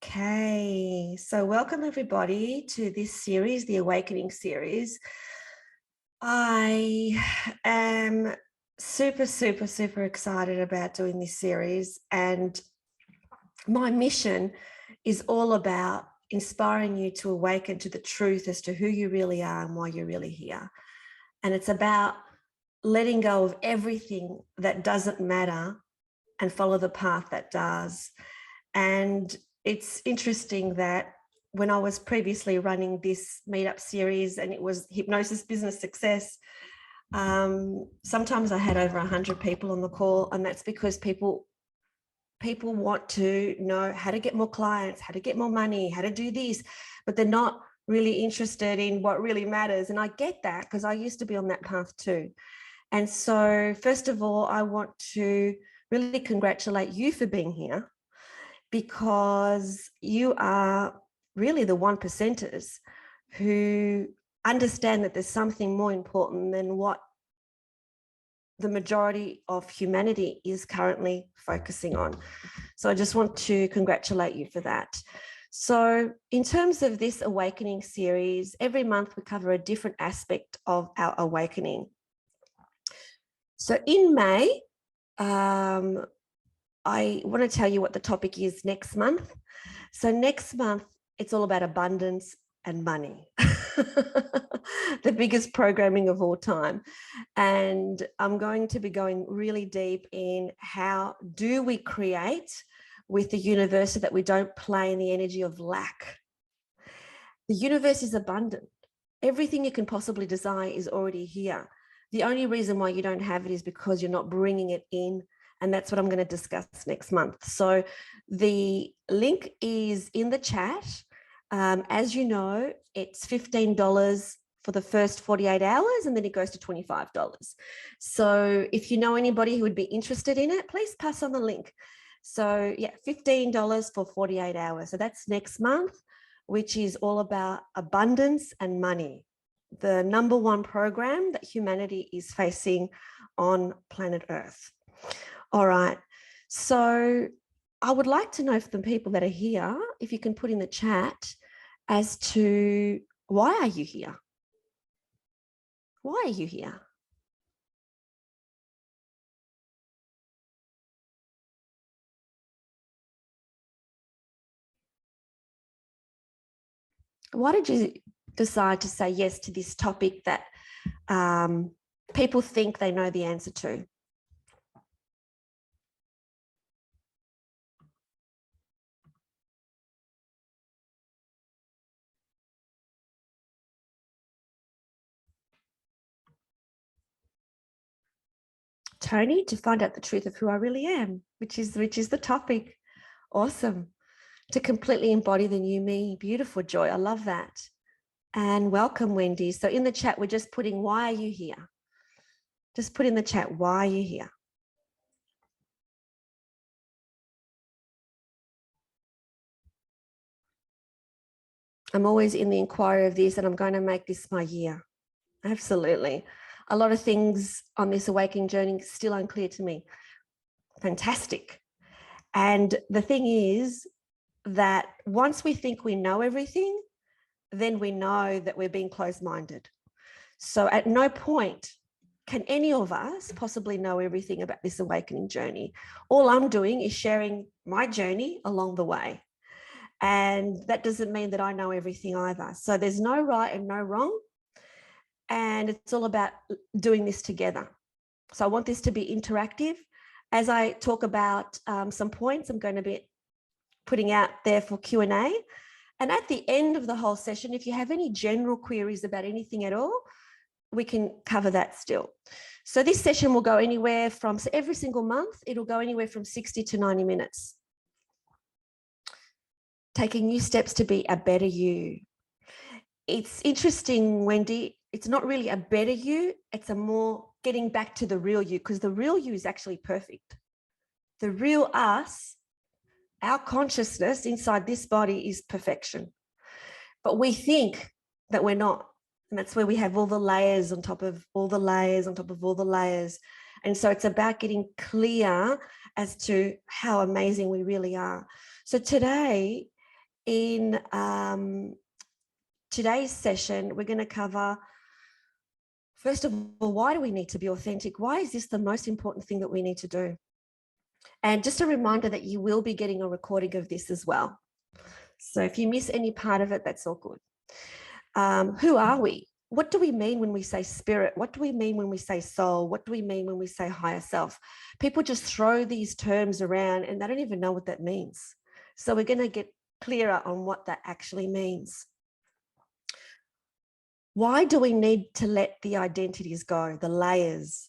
Okay, so welcome everybody to this series, the Awakening series. I am super excited about doing this series, and my mission is all about inspiring you to awaken to the truth as to who you really are and why you're really here. And it's about letting go of everything that doesn't matter and follow the path that does. And it's interesting that when I was previously running this meetup series and it was Hypnosis Business Success, sometimes I had over 100 people on the call, and that's because people want to know how to get more clients, how to get more money, how to do this, but they're not really interested in what really matters. And I get that because I used to be on that path too. And so first of all, I want to really congratulate you for being here, because you are really the 1%ers who understand that there's something more important than what the majority of humanity is currently focusing on. So I just want to congratulate you for that. So in terms of this awakening series, every month we cover a different aspect of our awakening. So in May, I want to tell you what the topic is next month. So next month, it's all about abundance and money, the biggest programming of all time. And I'm going to be going really deep in how do we create with the universe so that we don't play in the energy of lack. The universe is abundant. Everything you can possibly desire is already here. The only reason why you don't have it is because you're not bringing it in. And that's what I'm going to discuss next month. So the link is in the chat. As you know, it's $15 for the first 48 hours, and then it goes to $25. So if you know anybody who would be interested in it, please pass on the link. So yeah, $15 for 48 hours. So that's next month, which is all about abundance and money, the number one program that humanity is facing on planet Earth. All right. So I would like to know from the people that are here, if you can put in the chat as to why are you here? Why are you here? Why did you decide to say yes to this topic that people think they know the answer to? Tony, to find out the truth of who I really am, which is the topic. Awesome. To completely embody the new me. Beautiful, Joy. I love that. And welcome, Wendy. So in the chat, we're just putting, why are you here? Just put in the chat, why are you here? I'm always in the inquiry of this, and I'm going to make this my year. Absolutely. A lot of things on this awakening journey still unclear to me. Fantastic. And the thing is that once we think we know everything, then we know that we're being closed-minded. So at no point can any of us possibly know everything about this awakening journey. All I'm doing is sharing my journey along the way. And that doesn't mean that I know everything either. So there's no right and no wrong. And it's all about doing this together. So I want this to be interactive. As I talk about some points, I'm going to be putting out there for Q&A. And at the end of the whole session, if you have any general queries about anything at all, we can cover that still. So this session will go anywhere from, so every single month, it'll go anywhere from 60 to 90 minutes. Taking new steps to be a better you. It's interesting, Wendy, it's not really a better you, it's a more getting back to the real you, because the real you is actually perfect. The real us, our consciousness inside this body is perfection. But we think that we're not. And that's where we have all the layers on top of all the layers on top of all the layers. And so it's about getting clear as to how amazing we really are. So today, In today's session, we're going to cover, first of all, why do we need to be authentic? Why is this the most important thing that we need to do? And just a reminder that you will be getting a recording of this as well. So if you miss any part of it, that's all good. Who are we? What do we mean when we say spirit? What do we mean when we say soul? What do we mean when we say higher self? People just throw these terms around and they don't even know what that means. So we're going to get clearer on what that actually means. Why do we need to let the identities go, the layers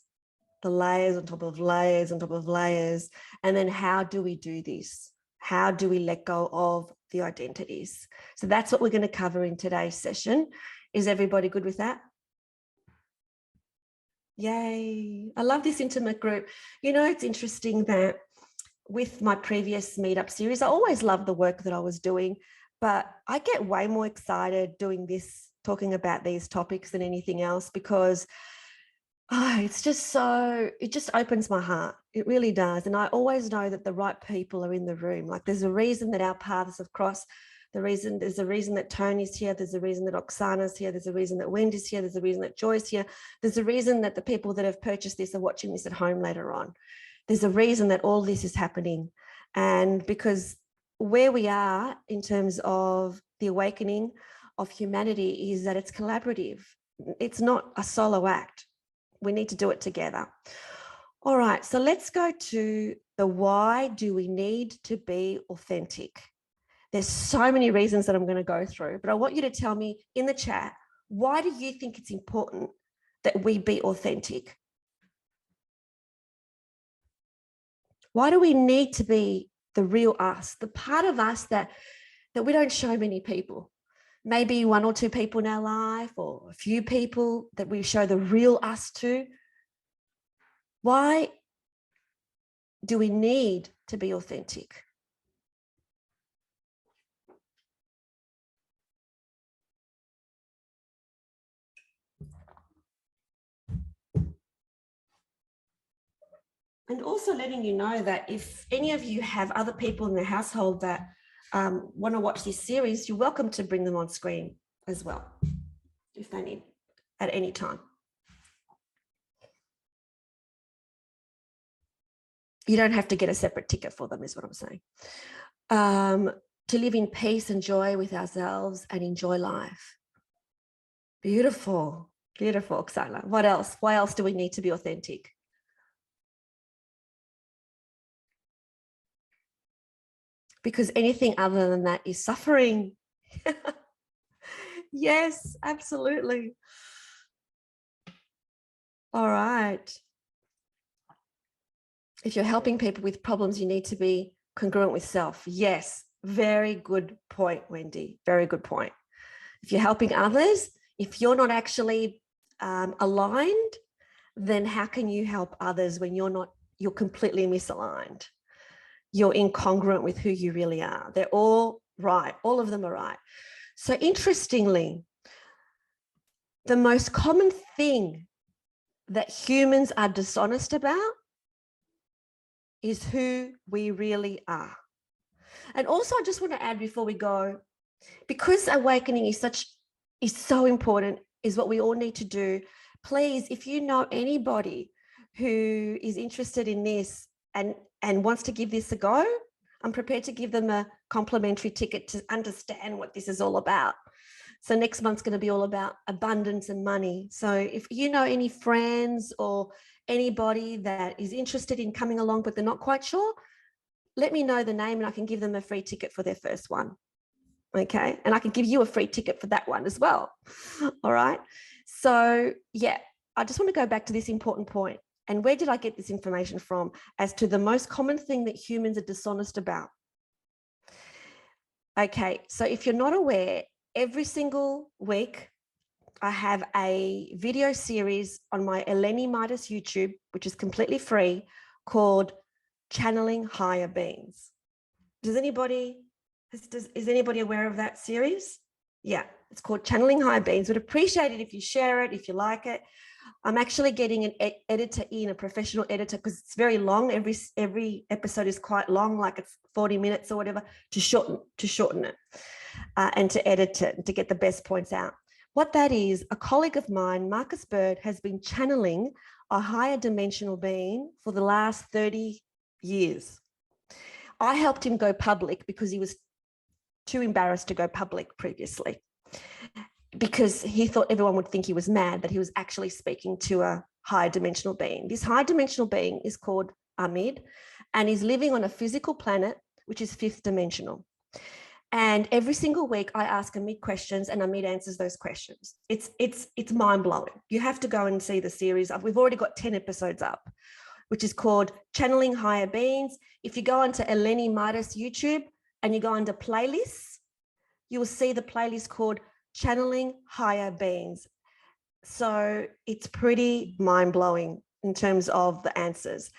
on top of layers on top of layers? And then how do we do this? How do we let go of the identities? So that's what we're going to cover in today's session. Is everybody good with that? Yay. I love this intimate group. You know, it's interesting that with my previous meetup series, I always loved the work that I was doing, but I get way more excited doing this, talking about these topics than anything else, because it's just so, it just opens my heart. It really does. And I always know that the right people are in the room. Like there's a reason that our paths have crossed. There's a reason that Tony's here. There's a reason that Oksana's here. There's a reason that Wendy's here. There's a reason that Joy's here. There's a reason that the people that have purchased this are watching this at home later on. There's a reason that all this is happening. And because where we are in terms of the awakening of humanity is that it's collaborative. It's not a solo act. We need to do it together. All right, so let's go to the why do we need to be authentic? There's so many reasons that I'm going to go through, but I want you to tell me in the chat, why do you think it's important that we be authentic? Why do we need to be the real us, the part of us that we don't show many people? Maybe one or two people in our life, or a few people that we show the real us to. Why do we need to be authentic? And also letting you know that if any of you have other people in the household that want to watch this series, you're welcome to bring them on screen as well, if they need at any time. You don't have to get a separate ticket for them, is what I'm saying. To live in peace and joy with ourselves and enjoy life. Beautiful, beautiful, Oksana. What else? Why else do we need to be authentic? Because anything other than that is suffering. Yes, absolutely. All right. If you're helping people with problems, you need to be congruent with self. Yes, very good point, Wendy. Very good point. If you're helping others, if you're not actually aligned, then how can you help others when you're completely misaligned? You're incongruent with who you really are. They're all right. All of them are right. So interestingly, the most common thing that humans are dishonest about is who we really are. And also, I just want to add before we go, because awakening is so important, is what we all need to do. Please, if you know anybody who is interested in this and wants to give this a go, I'm prepared to give them a complimentary ticket to understand what this is all about. So next month's going to be all about abundance and money. So if you know any friends or anybody that is interested in coming along, but they're not quite sure, let me know the name and I can give them a free ticket for their first one. Okay. And I can give you a free ticket for that one as well. All right. So yeah, I just want to go back to this important point. And where did I get this information from as to the most common thing that humans are dishonest about? Okay. So if you're not aware, every single week, I have a video series on my Eleni Midas YouTube, which is completely free, called Channeling Higher Beings. Is anybody aware of that series? Yeah, it's called Channeling Higher Beings. Would appreciate it if you share it, if you like it. I'm actually getting an editor in, a professional editor, because it's very long. Every episode is quite long, like it's 40 minutes or whatever, to shorten it and to edit it and to get the best points out. What that is, a colleague of mine, Marcus Bird, has been channeling a higher dimensional being for the last 30 years. I helped him go public because he was too embarrassed to go public previously, because he thought everyone would think he was mad, that he was actually speaking to a higher dimensional being. This high dimensional being is called Ahmed, and he's living on a physical planet, which is 5th dimensional. And every single week I ask Ahmed questions and Ahmed answers those questions. It's mind-blowing. You have to go and see the series. We've already got 10 episodes up, which is called Channeling Higher Beings. If you go onto Eleni Midas YouTube and you go under playlists, you will see the playlist called Channeling Higher Beings. So it's pretty mind-blowing in terms of the answers.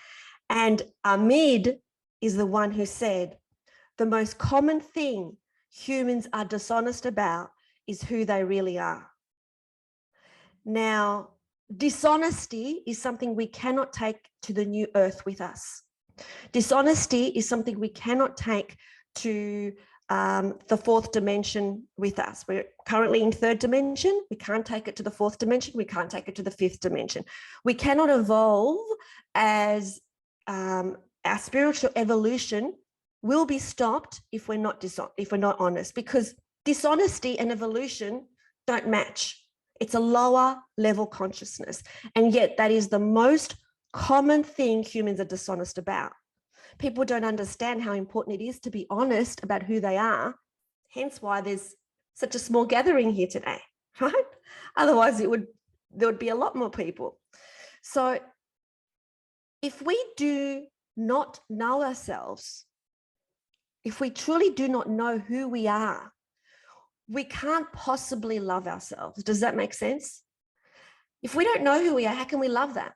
And Ahmed is the one who said, the most common thing humans are dishonest about is who they really are. Now, dishonesty is something we cannot take to the new earth with us. Dishonesty is something we cannot take to the 4th dimension with us. We're currently in 3rd dimension. We can't take it to the 4th dimension. We can't take it to the 5th dimension. We cannot evolve as our spiritual evolution will be stopped if we're not honest, because dishonesty and evolution don't match. It's a lower level consciousness. And yet that is the most common thing humans are dishonest about. People don't understand how important it is to be honest about who they are. Hence why there's such a small gathering here today, right? Otherwise there would be a lot more people. So if we do not know ourselves, if we truly do not know who we are, we can't possibly love ourselves. Does that make sense? If we don't know who we are, how can we love that?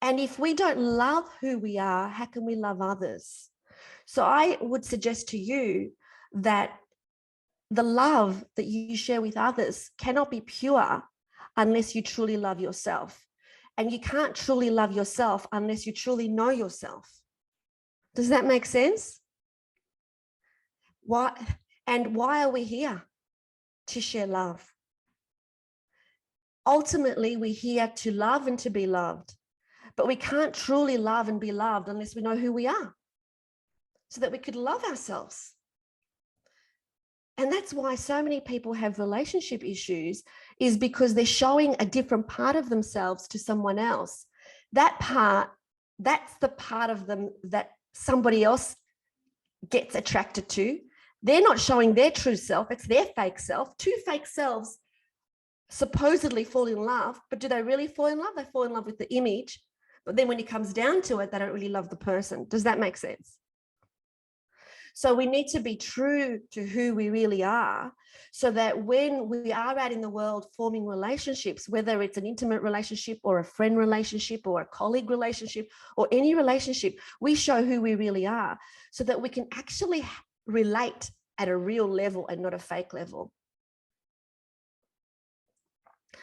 And if we don't love who we are, how can we love others? So I would suggest to you that the love that you share with others cannot be pure unless you truly love yourself. And you can't truly love yourself unless you truly know yourself. Does that make sense? Why are we here? To share love. Ultimately, we're here to love and to be loved. But we can't truly love and be loved unless we know who we are, so that we could love ourselves. And that's why so many people have relationship issues, is because they're showing a different part of themselves to someone else. That part, that's the part of them that somebody else gets attracted to. They're not showing their true self, it's their fake self. Two fake selves supposedly fall in love, but do they really fall in love? They fall in love with the image, but then when it comes down to it, they don't really love the person. Does that make sense? So we need to be true to who we really are, so that when we are out in the world forming relationships, whether it's an intimate relationship or a friend relationship or a colleague relationship or any relationship, we show who we really are, so that we can actually relate at a real level and not a fake level.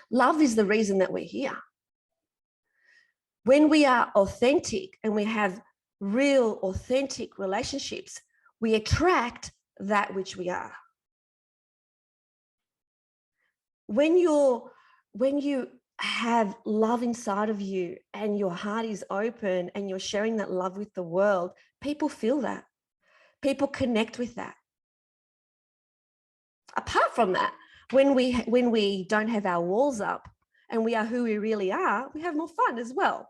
Love is the reason that we're here. When we are authentic and we have real authentic relationships, we attract that which we are. When you have love inside of you and your heart is open and you're sharing that love with the world, people feel that. People connect with that. Apart from that, when we don't have our walls up and we are who we really are, we have more fun as well.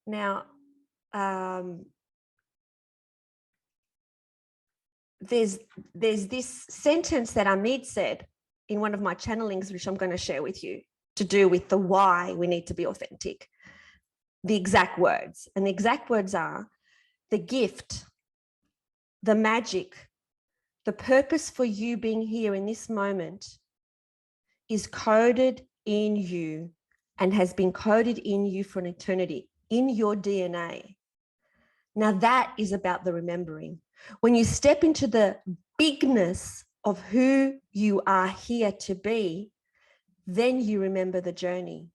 Now, there's this sentence that Ahmed said in one of my channelings, which I'm going to share with you, to do with the why we need to be authentic. The exact words, and the exact words are: the gift, the magic, the purpose for you being here in this moment is coded in you and has been coded in you for an eternity, in your DNA. Now that is about the remembering. When you step into the bigness of who you are here to be, then you remember the journey.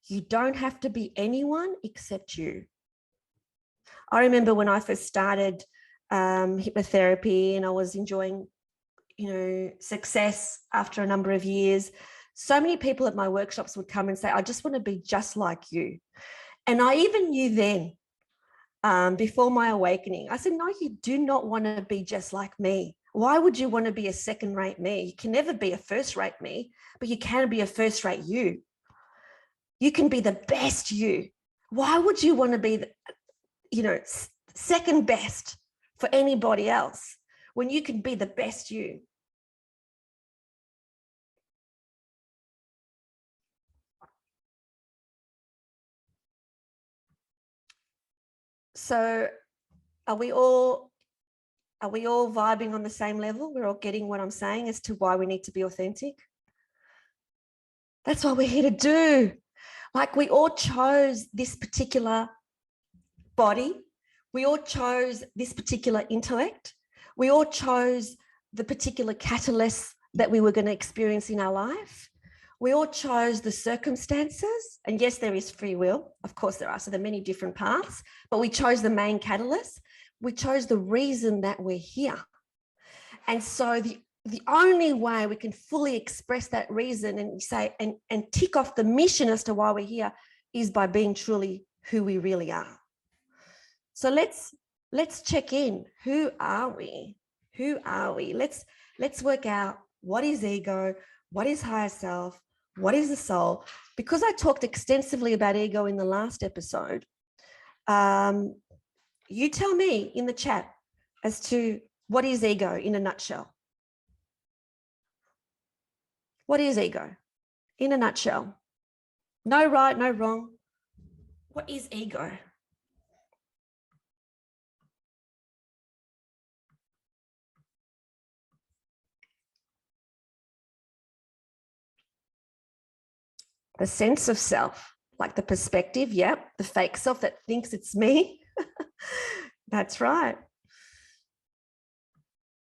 You don't have to be anyone except you. I remember when I first started hypnotherapy and I was enjoying, success after a number of years. So many people at my workshops would come and say, I just want to be just like you. And I even knew then, before my awakening, I said, no, you do not want to be just like me. Why would you want to be a second-rate me? You can never be a first-rate me, but you can be a first-rate you. You can be the best you. Why would you want to be, second best for anybody else when you can be the best you? So are we all vibing on the same level? We're all getting what I'm saying as to why we need to be authentic. That's what we're here to do. Like, we all chose this particular body. We all chose this particular intellect. We all chose the particular catalyst that we were going to experience in our life. We all chose the circumstances. And yes, there is free will. Of course there are. So there are many different paths, but we chose the main catalyst. We chose the reason that we're here. And so the only way we can fully express that reason and say and tick off the mission as to why we're here is by being truly who we really are. So let's check in. Who are we? Who are we? Let's work out what is ego, what is higher self, what is the soul. Because I talked extensively about ego in the last episode, you tell me in the chat as to what is ego in a nutshell. What is ego in a nutshell? No right, no wrong. What is ego? The sense of self, like the perspective, yep, the fake self that thinks it's me. That's right.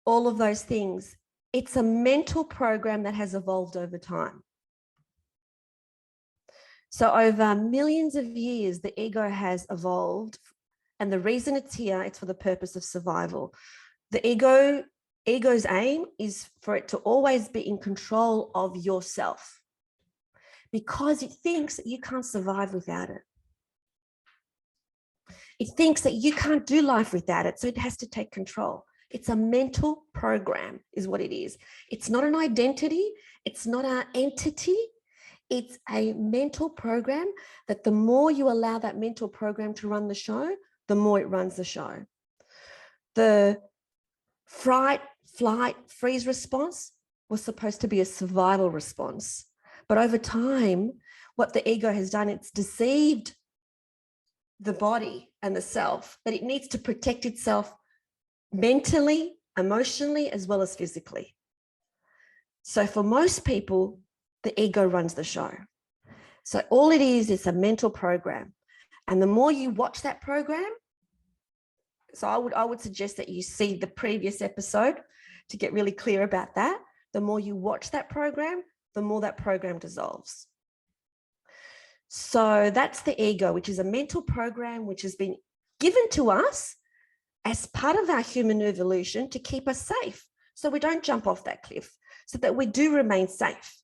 All of those things. It's a mental program that has evolved over time. So over millions of years, the ego has evolved. And the reason it's here, it's for the purpose of survival. The ego's aim is for it to always be in control of yourself, because it thinks that you can't survive without it. It thinks that you can't do life without it, so it has to take control. It's a mental program is what it is. It's not an identity. It's not an entity. It's a mental program that the more you allow that mental program to run the show, the more it runs the show. The fright, flight, freeze response was supposed to be a survival response. But over time, what the ego has done, it's deceived the body and the self that it needs to protect itself mentally, emotionally, as well as physically. So for most people, the ego runs the show. So all it is a mental program. And the more you watch that program, so I would suggest that you see the previous episode to get really clear about that. The more you watch that program, the more that program dissolves. So that's the ego, which is a mental program which has been given to us as part of our human evolution to keep us safe, so we don't jump off that cliff, so that we do remain safe.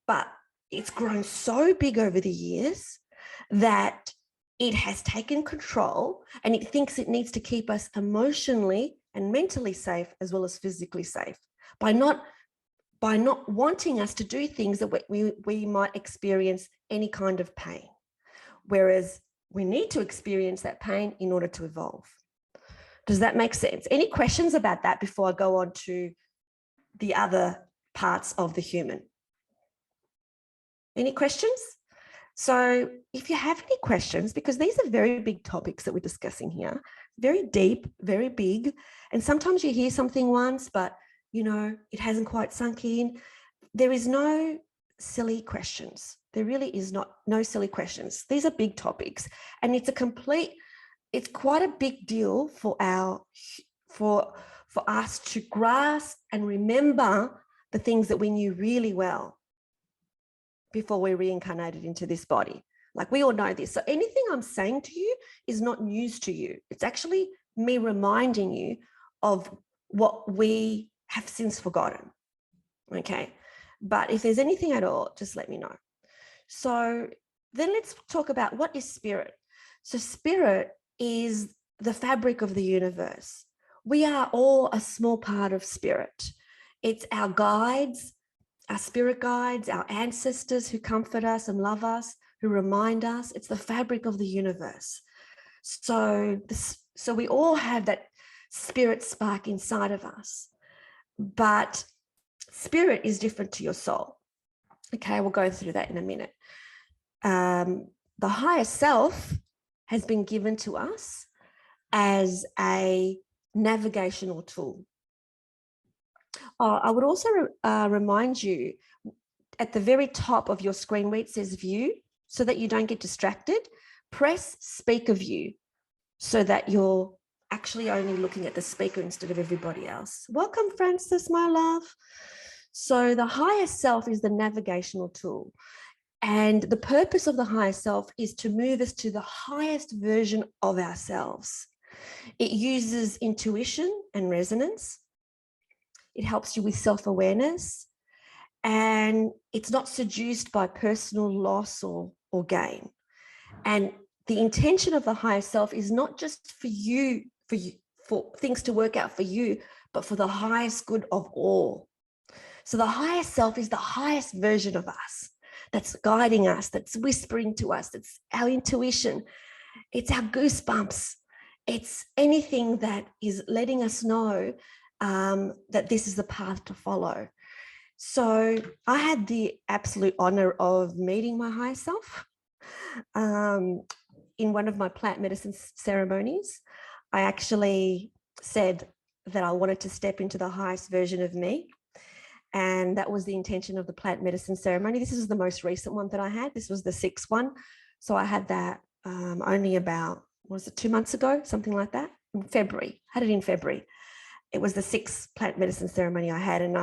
But it's grown so big over the years that it has taken control, and it thinks it needs to keep us emotionally and mentally safe as well as physically safe by not wanting us to do things that we might experience any kind of pain, whereas we need to experience that pain in order to evolve. Does that make sense? Any questions about that before I go on to the other parts of the human? Any questions? So if you have any questions, because these are very big topics that we're discussing here, very deep, very big, and sometimes you hear something once, but it hasn't quite sunk in. There is no silly questions. There really is no silly questions. These are big topics, and it's quite a big deal for for us to grasp and remember the things that we knew really well before we reincarnated into this body. Like, we all know this. So anything I'm saying to you is not news to you. It's actually me reminding you of what we have since forgotten. Okay. But if there's anything at all, just let me know. So then let's talk about what is spirit. So spirit is the fabric of the universe. We are all a small part of spirit. It's our guides, our spirit guides, our ancestors who comfort us and love us, who remind us. It's the fabric of the universe. So we all have that spirit spark inside of us. But spirit is different to your soul. Okay, we'll go through that in a minute. The higher self has been given to us as a navigational tool. I would also remind you, at the very top of your screen where it says view, so that you don't get distracted, press speaker view so that you're actually only looking at the speaker instead of everybody else. Welcome, Francis, my love. So the higher self is the navigational tool. And the purpose of the higher self is to move us to the highest version of ourselves. It uses intuition and resonance. It helps you with self-awareness. And it's not seduced by personal loss or gain. And the intention of the higher self is not just for you, for things to work out for you, but for the highest good of all. So the higher self is the highest version of us that's guiding us, that's whispering to us, that's our intuition. It's our goosebumps. It's anything that is letting us know that this is the path to follow. So I had the absolute honor of meeting my higher self in one of my plant medicine ceremonies. I actually said that I wanted to step into the highest version of me. And that was the intention of the plant medicine ceremony. This is the most recent one that I had. This was the 6th one. So I had that only about, was it 2 months ago? Something like that. In February. I had it in February. It was the 6th plant medicine ceremony I had. And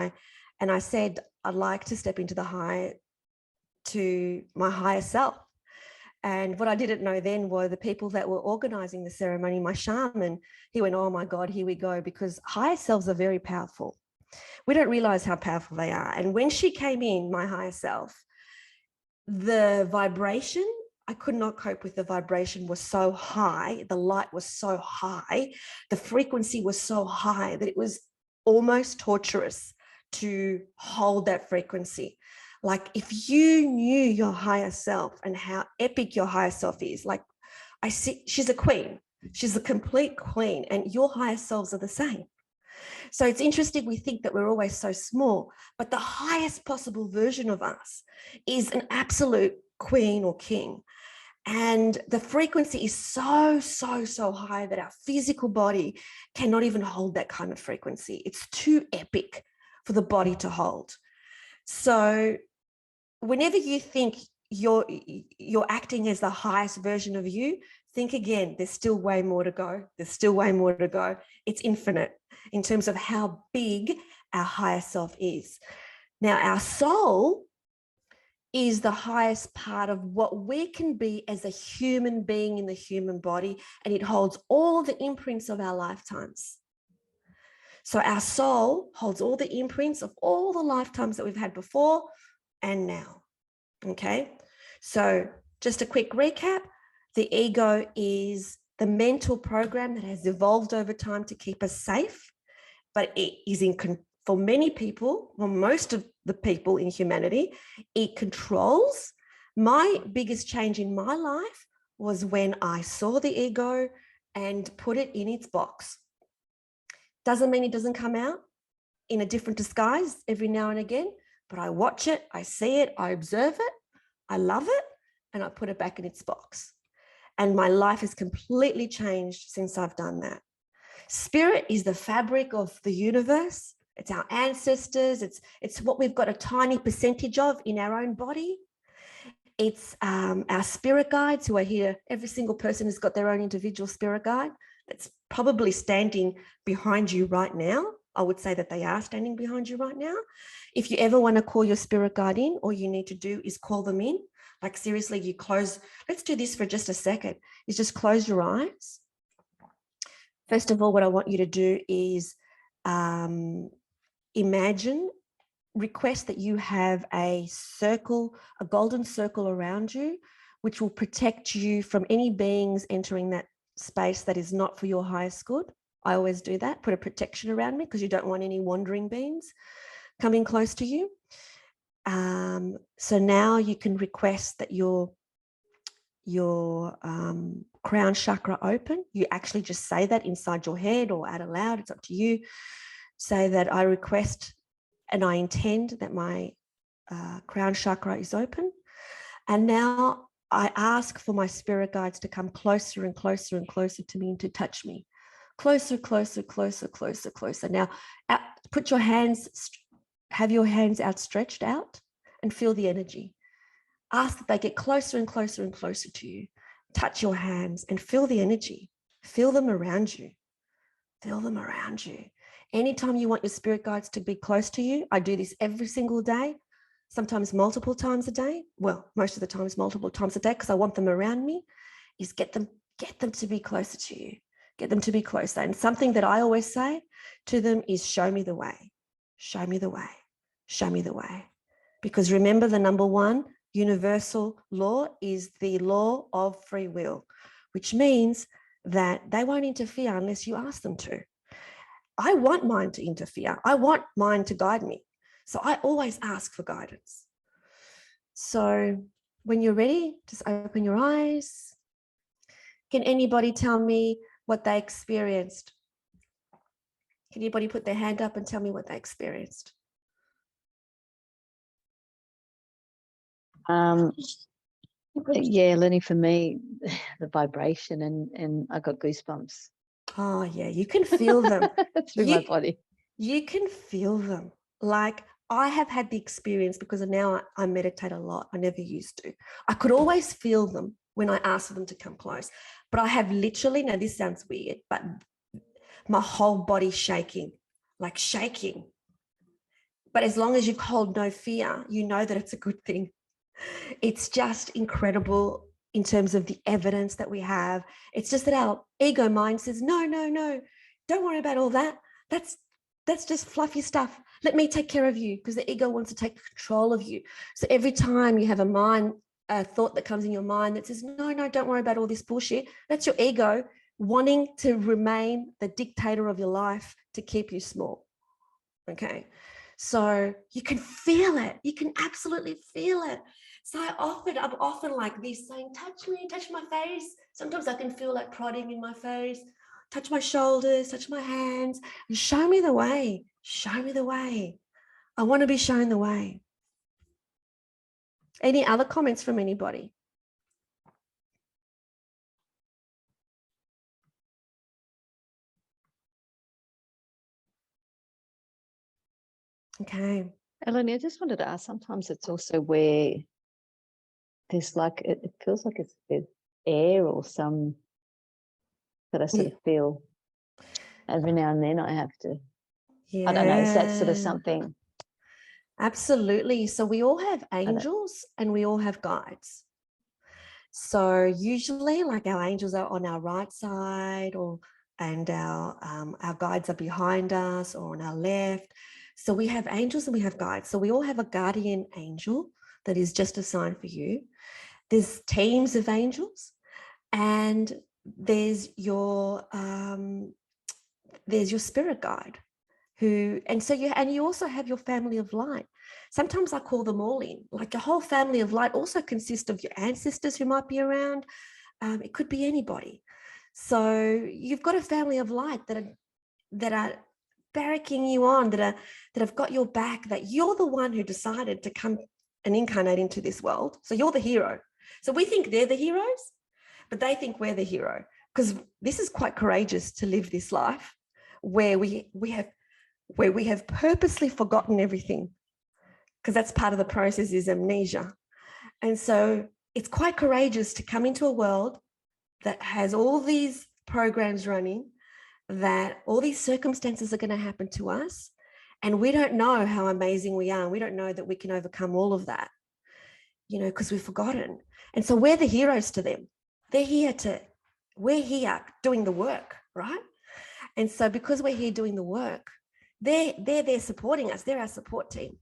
I said, I'd like to step into to my higher self. And what I didn't know then were the people that were organizing the ceremony, my shaman, he went, oh my God, here we go, because higher selves are very powerful. We don't realize how powerful they are. And when she came in, my higher self, the vibration, I could not cope with. The vibration was so high. The light was so high. The frequency was so high that it was almost torturous to hold that frequency. Like, if you knew your higher self and how epic your higher self is, like, I see, she's a queen. She's a complete queen, and your higher selves are the same. So it's interesting, we think that we're always so small, but the highest possible version of us is an absolute queen or king. And the frequency is so, so, so high that our physical body cannot even hold that kind of frequency. It's too epic for the body to hold. So whenever you think you're acting as the highest version of you, think again, there's still way more to go. There's still way more to go. It's infinite in terms of how big our higher self is. Now, our soul is the highest part of what we can be as a human being in the human body, and it holds all the imprints of our lifetimes. So our soul holds all the imprints of all the lifetimes that we've had before and now. Okay, so just a quick recap. The ego is the mental program that has evolved over time to keep us safe, but it is for many people, well, most of the people in humanity, it controls. My biggest change in my life was when I saw the ego and put it in its box. Doesn't mean it doesn't come out in a different disguise every now and again, but I watch it, I see it, I observe it, I love it, and I put it back in its box. And my life has completely changed since I've done that. Spirit is the fabric of the universe. It's our ancestors. It's what we've got a tiny percentage of in our own body. It's our spirit guides who are here. Every single person has got their own individual spirit guide that's probably standing behind you right now. I would say that they are standing behind you right now. If you ever want to call your spirit guide in, all you need to do is call them in. Like seriously, you close. Let's do this for just a second. You just close your eyes. First of all, what I want you to do is imagine, request that you have a circle, a golden circle around you, which will protect you from any beings entering that space that is not for your highest good. I always do that, put a protection around me, because you don't want any wandering beings coming close to you. So now you can request that your crown chakra open. You actually just say that inside your head or out aloud. It's up to you. Say that I request and I intend that my crown chakra is open. And now I ask for my spirit guides to come closer and closer and closer to me and to touch me. Closer, closer, closer, closer, closer. Now, put your hands, have your hands outstretched out and feel the energy. Ask that they get closer and closer and closer to you. Touch your hands and feel the energy. Feel them around you. Feel them around you. Anytime you want your spirit guides to be close to you, I do this every single day, sometimes multiple times a day. Well, most of the times multiple times a day, because I want them around me, is get them to be closer to you. Get them to be closer. And something that I always say to them is, show me the way. Show me the way. Show me the way. Because remember, the number one universal law is the law of free will, which means that they won't interfere unless you ask them to. I want mine to interfere. I want mine to guide me. So I always ask for guidance. So when you're ready, just open your eyes. Can anybody tell me what they experienced? Can anybody put their hand up and tell me what they experienced? Yeah, Lenny, for me, the vibration and I got goosebumps. Oh yeah, you can feel them through my body. You can feel them. Like, I have had the experience, because now I meditate a lot. I never used to. I could always feel them when I asked for them to come close. But I have literally, now this sounds weird, but my whole body shaking, like shaking. But as long as you hold no fear, you know that it's a good thing. It's just incredible in terms of the evidence that we have. It's just that our ego mind says, no, no, no, don't worry about all that. That's just fluffy stuff. Let me take care of you, because the ego wants to take control of you. So every time you have a thought that comes in your mind that says, no, no, don't worry about all this bullshit, that's your ego wanting to remain the dictator of your life to keep you small. Okay. So you can feel it. You can absolutely feel it. So I'm often like this, saying, touch me, touch my face. Sometimes I can feel like prodding in my face, touch my shoulders, touch my hands, and show me the way. Show me the way. I want to be shown the way. Any other comments from anybody? Okay. Eleni, I just wanted to ask, sometimes it's also where there's like, it feels like it's air or some that I sort of feel every now and then. I have to, I don't know, is that sort of something? Absolutely. So we all have angels and we all have guides. So usually, like, our angels are on our right side, and our guides are behind us or on our left. So we have angels and we have guides. So we all have a guardian angel that is just assigned for you. There's teams of angels, and there's your spirit guide, and you also have your family of light. Sometimes I call them all in. Like, your whole family of light also consists of your ancestors who might be around. It could be anybody. So you've got a family of light that are barracking you on, that have got your back, that you're the one who decided to come and incarnate into this world. So you're the hero. So we think they're the heroes, but they think we're the hero, because this is quite courageous to live this life where we have purposely forgotten everything, because that's part of the process, is amnesia. And so it's quite courageous to come into a world that has all these programs running that all these circumstances are going to happen to us, and we don't know how amazing we are. We don't know that we can overcome all of that, because we've forgotten. And so we're the heroes to them. We're here doing the work, right? And so because we're here doing the work, they're there supporting us. They're our support team.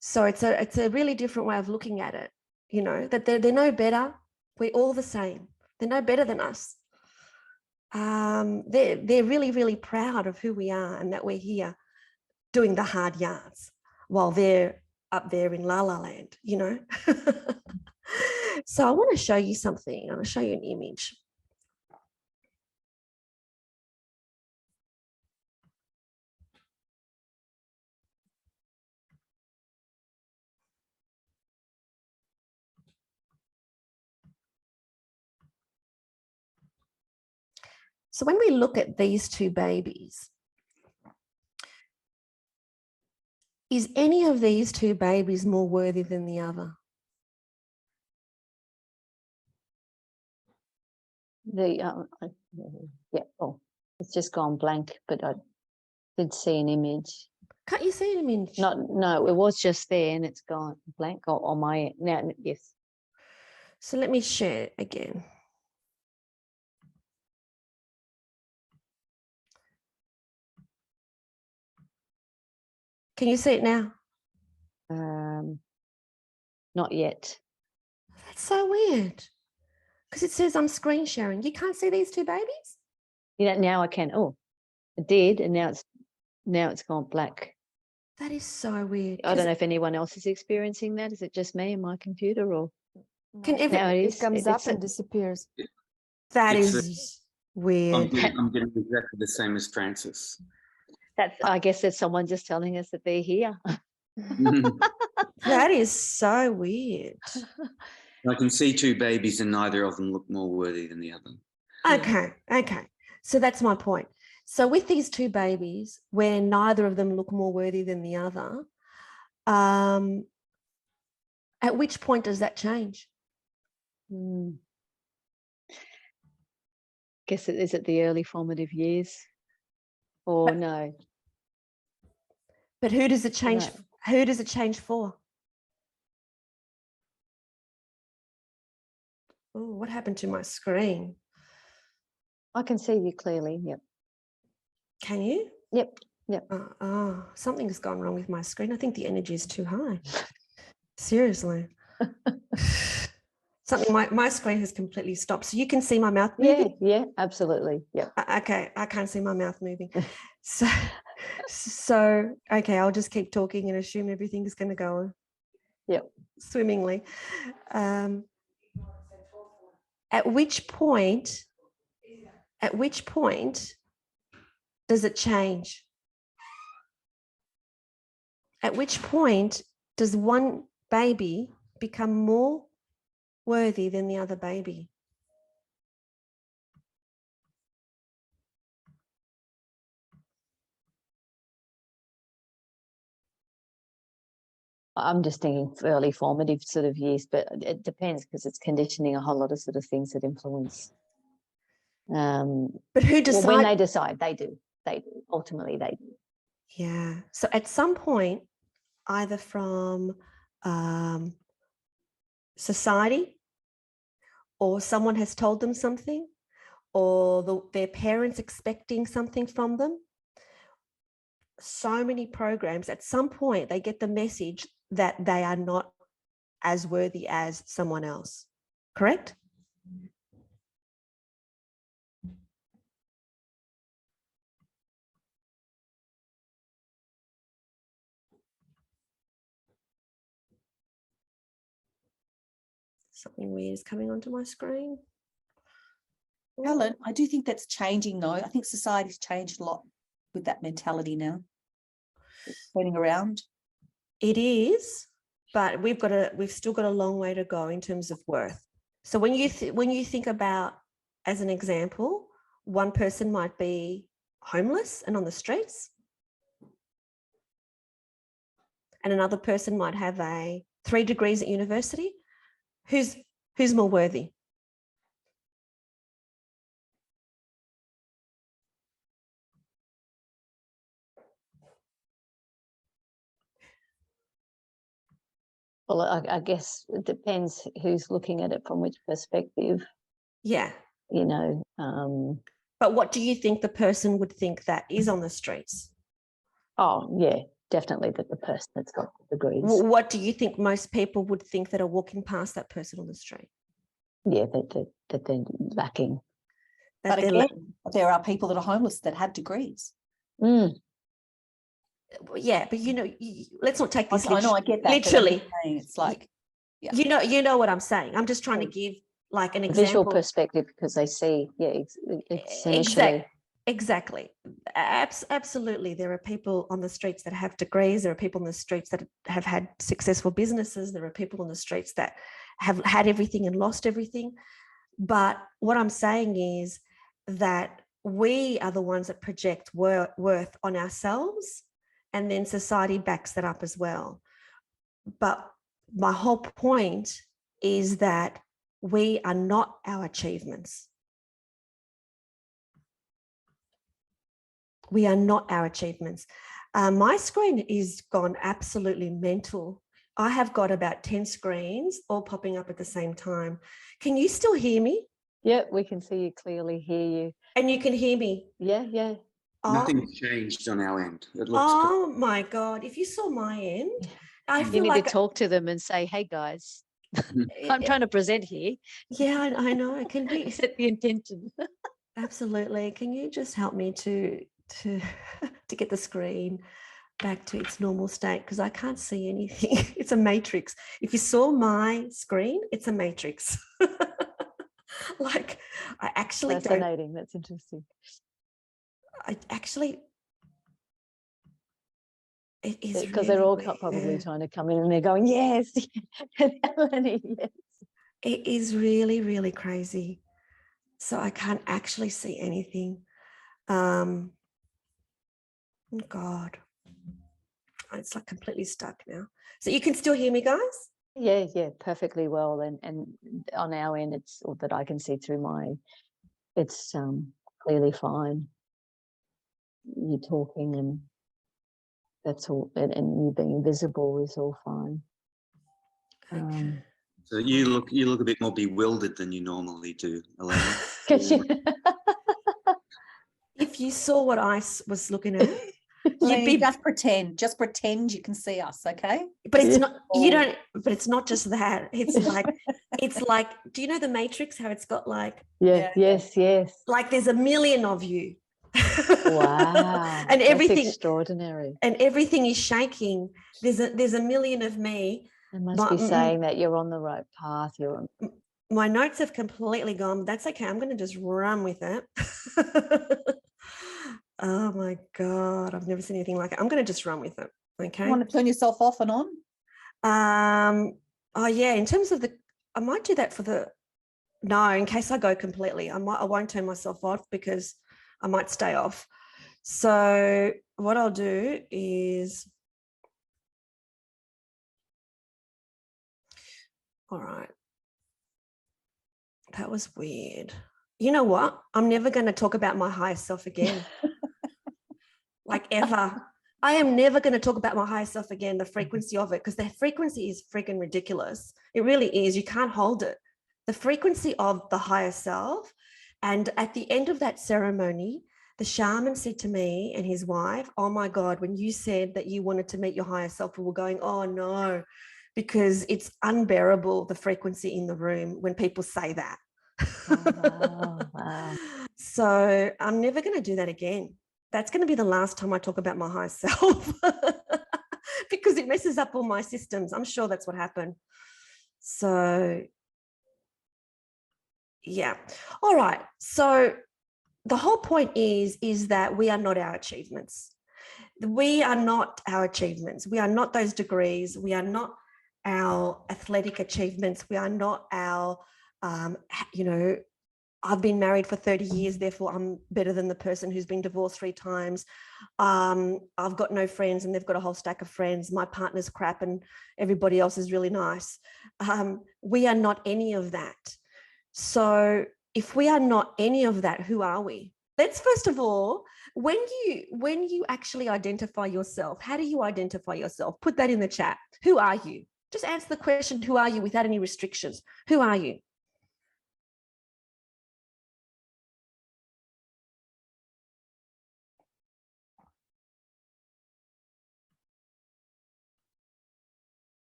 So it's a really different way of looking at it, that they're no better. We're all the same. They're no better than us. They're really, really proud of who we are and that we're here doing the hard yards while they're up there in La La Land, So I want to show you something. I want to show you an image. So when we look at these two babies, is any of these two babies more worthy than the other? Yeah. Oh, it's just gone blank, but I did see an image. Can't you see an image? No, it was just there and it's gone blank on my end. Now, yes. So let me share it again. Can you see it now? Not yet. That's so weird. Because it says I'm screen sharing. You can't see these two babies? Now I can. Oh, it did, and now it's gone black. That is so weird. I don't know if anyone else is experiencing that. Is it just me and my computer, or it comes up and disappears? That is weird. I'm getting exactly the same as Francis. I guess that's someone just telling us that they're here. That is so weird. I can see two babies and neither of them look more worthy than the other. Okay. So that's my point. So with these two babies, where neither of them look more worthy than the other, at which point does that change? Guess is it the early formative years? Or no? But who does it change? No. Who does it change for? Oh, what happened to my screen? I can see you clearly. Yep. Can you? Yep. Oh, something's gone wrong with my screen. I think the energy is too high. Seriously. My screen has completely stopped. So you can see my mouth moving? Yeah, absolutely. Yeah. Okay, I can't see my mouth moving. So okay, I'll just keep talking and assume everything is going to go swimmingly. At which point does it change? At which point does one baby become more worthy than the other baby? I'm just thinking early formative sort of years, but it depends because it's conditioning, a whole lot of sort of things that influence. But who decides? When they decide, they do. Ultimately, they do. Yeah. So at some point, either from society, or someone has told them something, or their parents expecting something from them, so many programs, at some point they get the message that they are not as worthy as someone else. Correct? Something weird is coming onto my screen. Helen, I do think that's changing though. I think society's changed a lot with that mentality now. It's turning around. It is, but we've still got a long way to go in terms of worth. So when you think about, as an example, one person might be homeless and on the streets, and another person might have 3 degrees at university. Who's more worthy? Well, I guess it depends who's looking at it from which perspective, Yeah. you know. But what do you think the person would think that is on the streets? Oh, yeah, definitely that the person that's got the degrees. What do you think most people would think that are walking past that person on the street? Yeah, that they're lacking. That But they're again, there are people that are homeless that have degrees. Mm. yeah, but let's not take this I know, I get that. but I'm literally. just saying it's like, yeah. You know what I'm saying. I'm just trying to give like an Visual example. perspective, because they see, it's initially. Exactly. Absolutely. There are people on the streets that have degrees. There are people on the streets that have had successful businesses. There are people on the streets that have had everything and lost everything. But what I'm saying is that we are the ones that project worth on ourselves, and then society backs that up as well. But my whole point is that we are not our achievements. We are not our achievements. My screen is gone absolutely mental. I have got about 10 screens all popping up at the same time. Can you still hear me? Yeah, we can see you clearly, hear you. And you can hear me? Yeah. Nothing's changed on our end. It looks Oh my God. If you saw my end, I You feel need like to talk to them and say, hey, guys, I'm trying to present here. Yeah, I know. Can you Set the intention. absolutely? Can you just help me to get the screen back to its normal state, because I can't see anything. It's a matrix. If you saw my screen, it's a matrix. Like I actually Fascinating. That's interesting. it is Because they're all really probably weird. trying to come in and they're going, yes, Melanie, yes. It is really, really crazy. So I can't actually see anything. Oh God. It's like completely stuck now. So you can still hear me, guys? Yeah, perfectly well. And on our end, it's, or that I can see through it's clearly fine. You're talking and that's all, and you being visible is all fine. so you look a bit more bewildered than you normally do, Elena. If you saw what I was looking at, you'd Lenny, be. just pretend you can see us, okay? But it's not. You don't. But it's not just that. It's like. Do you know the Matrix? How it's got like. Yeah. Yes. Like there's a million of you. Wow. And everything. That's extraordinary. And everything is shaking. There's a million of me. It must be saying that you're on the right path. My notes have completely gone. That's okay. I'm going to just run with it. Oh my God. I've never seen anything like it. I'm going to just run with it. Okay. You want to turn yourself off and on? Oh yeah. In terms of I might do that no, in case I go completely, I won't turn myself off because I might stay off. So what I'll do is, all right. That was weird. You know what? I'm never going to talk about my higher self again. Like ever. I am never going to talk about my higher self again, the frequency of it, because the frequency is freaking ridiculous. It really is. You can't hold it. The frequency of the higher self. And at the end of that ceremony, the shaman said to me and his wife, oh my God, when you said that you wanted to meet your higher self, we were going, oh no, because it's unbearable, the frequency in the room when people say that. Oh, wow. So I'm never going to do that again. That's going to be the last time I talk about my higher self because it messes up all my systems. I'm sure that's what happened. So, yeah. All right. So the whole point is that we are not our achievements. We are not our achievements. We are not those degrees. We are not our athletic achievements. We are not our, I've been married for 30 years, therefore I'm better than the person who's been divorced 3 times. I've got no friends and they've got a whole stack of friends. My partner's crap and everybody else is really nice. We are not any of that. So if we are not any of that, who are we? Let's first of all, when you actually identify yourself, how do you identify yourself? Put that in the chat. Who are you? Just answer the question, who are you, without any restrictions. Who are you?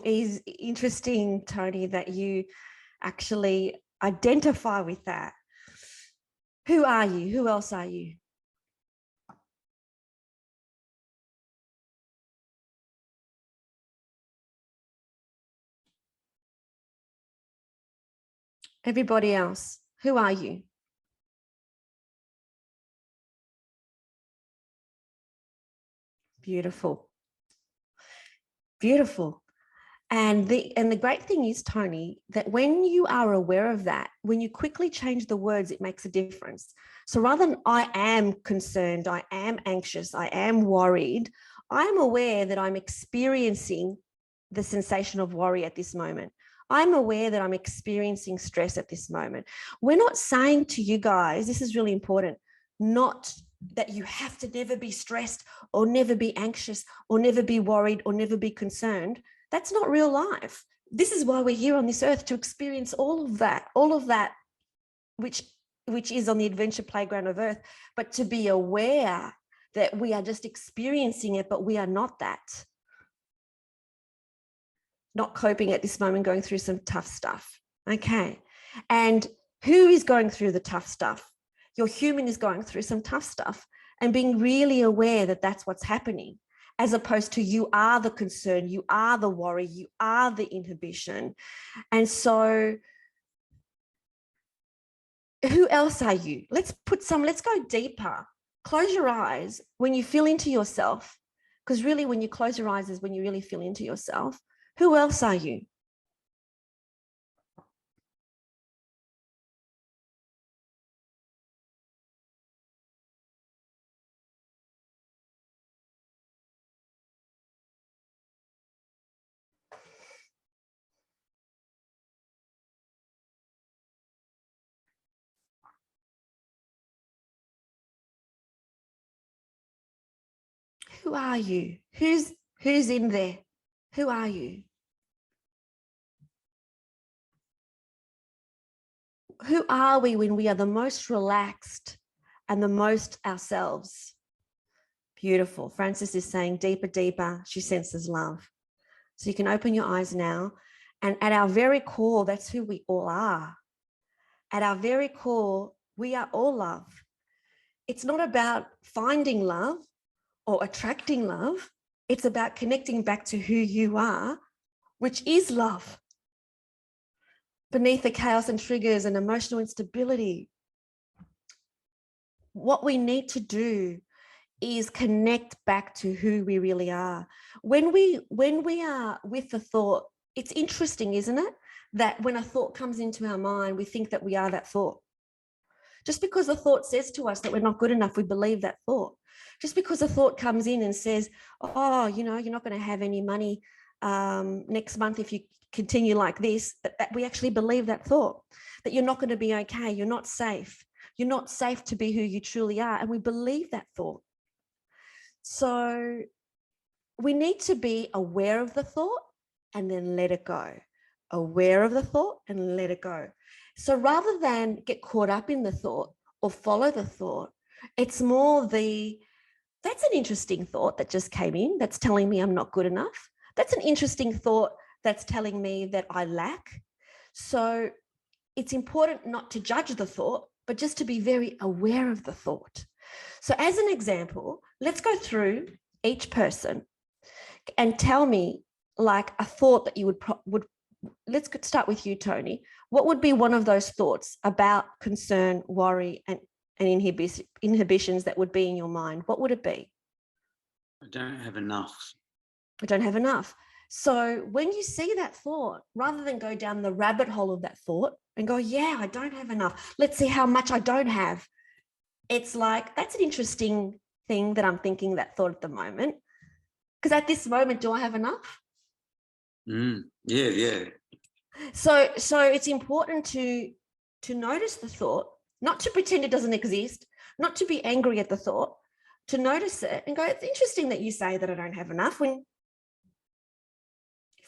Is interesting, Tony, that you actually identify with that. Who are you? Who else are you? Everybody else, who are you? Beautiful. Beautiful. And the great thing is, Tony, that when you are aware of that, when you quickly change the words, it makes a difference. So rather than I am concerned, I am anxious, I am worried, I'm aware that I'm experiencing the sensation of worry at this moment. I'm aware that I'm experiencing stress at this moment. We're not saying to you guys, this is really important, not that you have to never be stressed or never be anxious or never be worried or never be concerned. That's not real life. This is why we're here on this earth, to experience all of that which is on the adventure playground of earth, but to be aware that we are just experiencing it, but we are not that. Not coping at this moment, going through some tough stuff. Okay. And who is going through the tough stuff? Your human is going through some tough stuff, and being really aware that that's what's happening, as opposed to you are the concern, you are the worry, you are the inhibition. And so who else are you? Let's go deeper. Close your eyes when you feel into yourself, because really when you close your eyes is when you really feel into yourself. Who else are you? Who are you? Who's in there? Who are you? Who are we when we are the most relaxed and the most ourselves? Beautiful. Frances is saying deeper, deeper. She senses love. So you can open your eyes now. And at our very core, that's who we all are. At our very core, we are all love. It's not about finding love or attracting love. It's about connecting back to who you are, which is love. Beneath the chaos and triggers and emotional instability, what we need to do is connect back to who we really are. When we are with the thought, it's interesting, isn't it? That when a thought comes into our mind, we think that we are that thought. Just because the thought says to us that we're not good enough, we believe that thought. Just because a thought comes in and says, oh, you're not going to have any money next month if you continue like this, that we actually believe that thought, that you're not going to be okay, you're not safe. You're not safe to be who you truly are. And we believe that thought. So we need to be aware of the thought and then let it go. Aware of the thought and let it go. So rather than get caught up in the thought or follow the thought, it's more that's an interesting thought that just came in that's telling me I'm not good enough. That's an interesting thought that's telling me that I lack. So it's important not to judge the thought, but just to be very aware of the thought. So as an example, let's go through each person and tell me like a thought that you would let's start with you, Tony. What would be one of those thoughts about concern, worry, and inhibitions that would be in your mind? What would it be? I don't have enough. I don't have enough. So when you see that thought, rather than go down the rabbit hole of that thought and go, yeah, I don't have enough, let's see how much I don't have. It's like, that's an interesting thing that I'm thinking that thought at the moment. Because at this moment, do I have enough? Yeah. So it's important to to notice the thought, not to pretend it doesn't exist, not to be angry at the thought, to notice it and go, it's interesting that you say that I don't have enough when it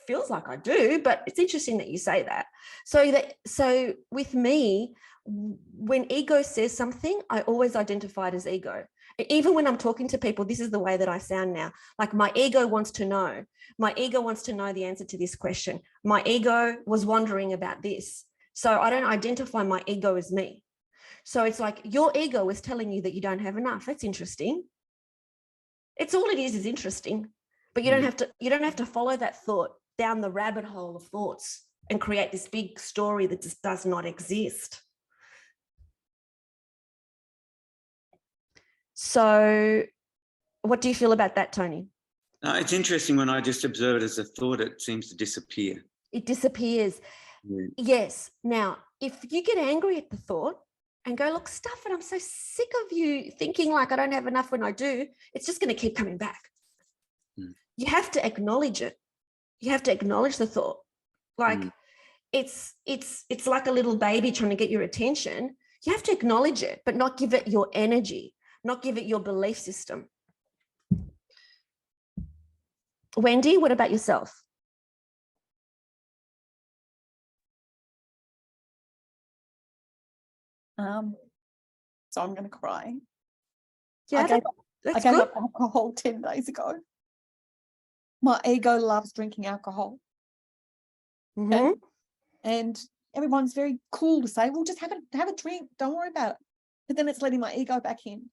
feels like I do, but it's interesting that you say that. So with me, when ego says something, I always identify it as ego. Even when I'm talking to people, this is the way that I sound now. Like my ego wants to know. My ego wants to know the answer to this question. My ego was wondering about this. So I don't identify my ego as me. So it's like your ego is telling you that you don't have enough. That's interesting. It's all it is interesting. But you don't have to follow that thought down the rabbit hole of thoughts and create this big story that just does not exist. So what do you feel about that, Tony? It's interesting when I just observe it as a thought, it seems to disappear. It disappears. Yeah. Yes. Now, if you get angry at the thought and go, look, stuff it, I'm so sick of you thinking like I don't have enough when I do, it's just going to keep coming back. You have to acknowledge it. You have to acknowledge the thought. Like it's like a little baby trying to get your attention. You have to acknowledge it, but not give it your energy, not give it your belief system. Wendy, what about yourself? So I'm going to cry. Yeah, I gave up alcohol 10 days ago. My ego loves drinking alcohol. Mm-hmm. And everyone's very cool to say, well, just have a drink. Don't worry about it. But then it's letting my ego back in.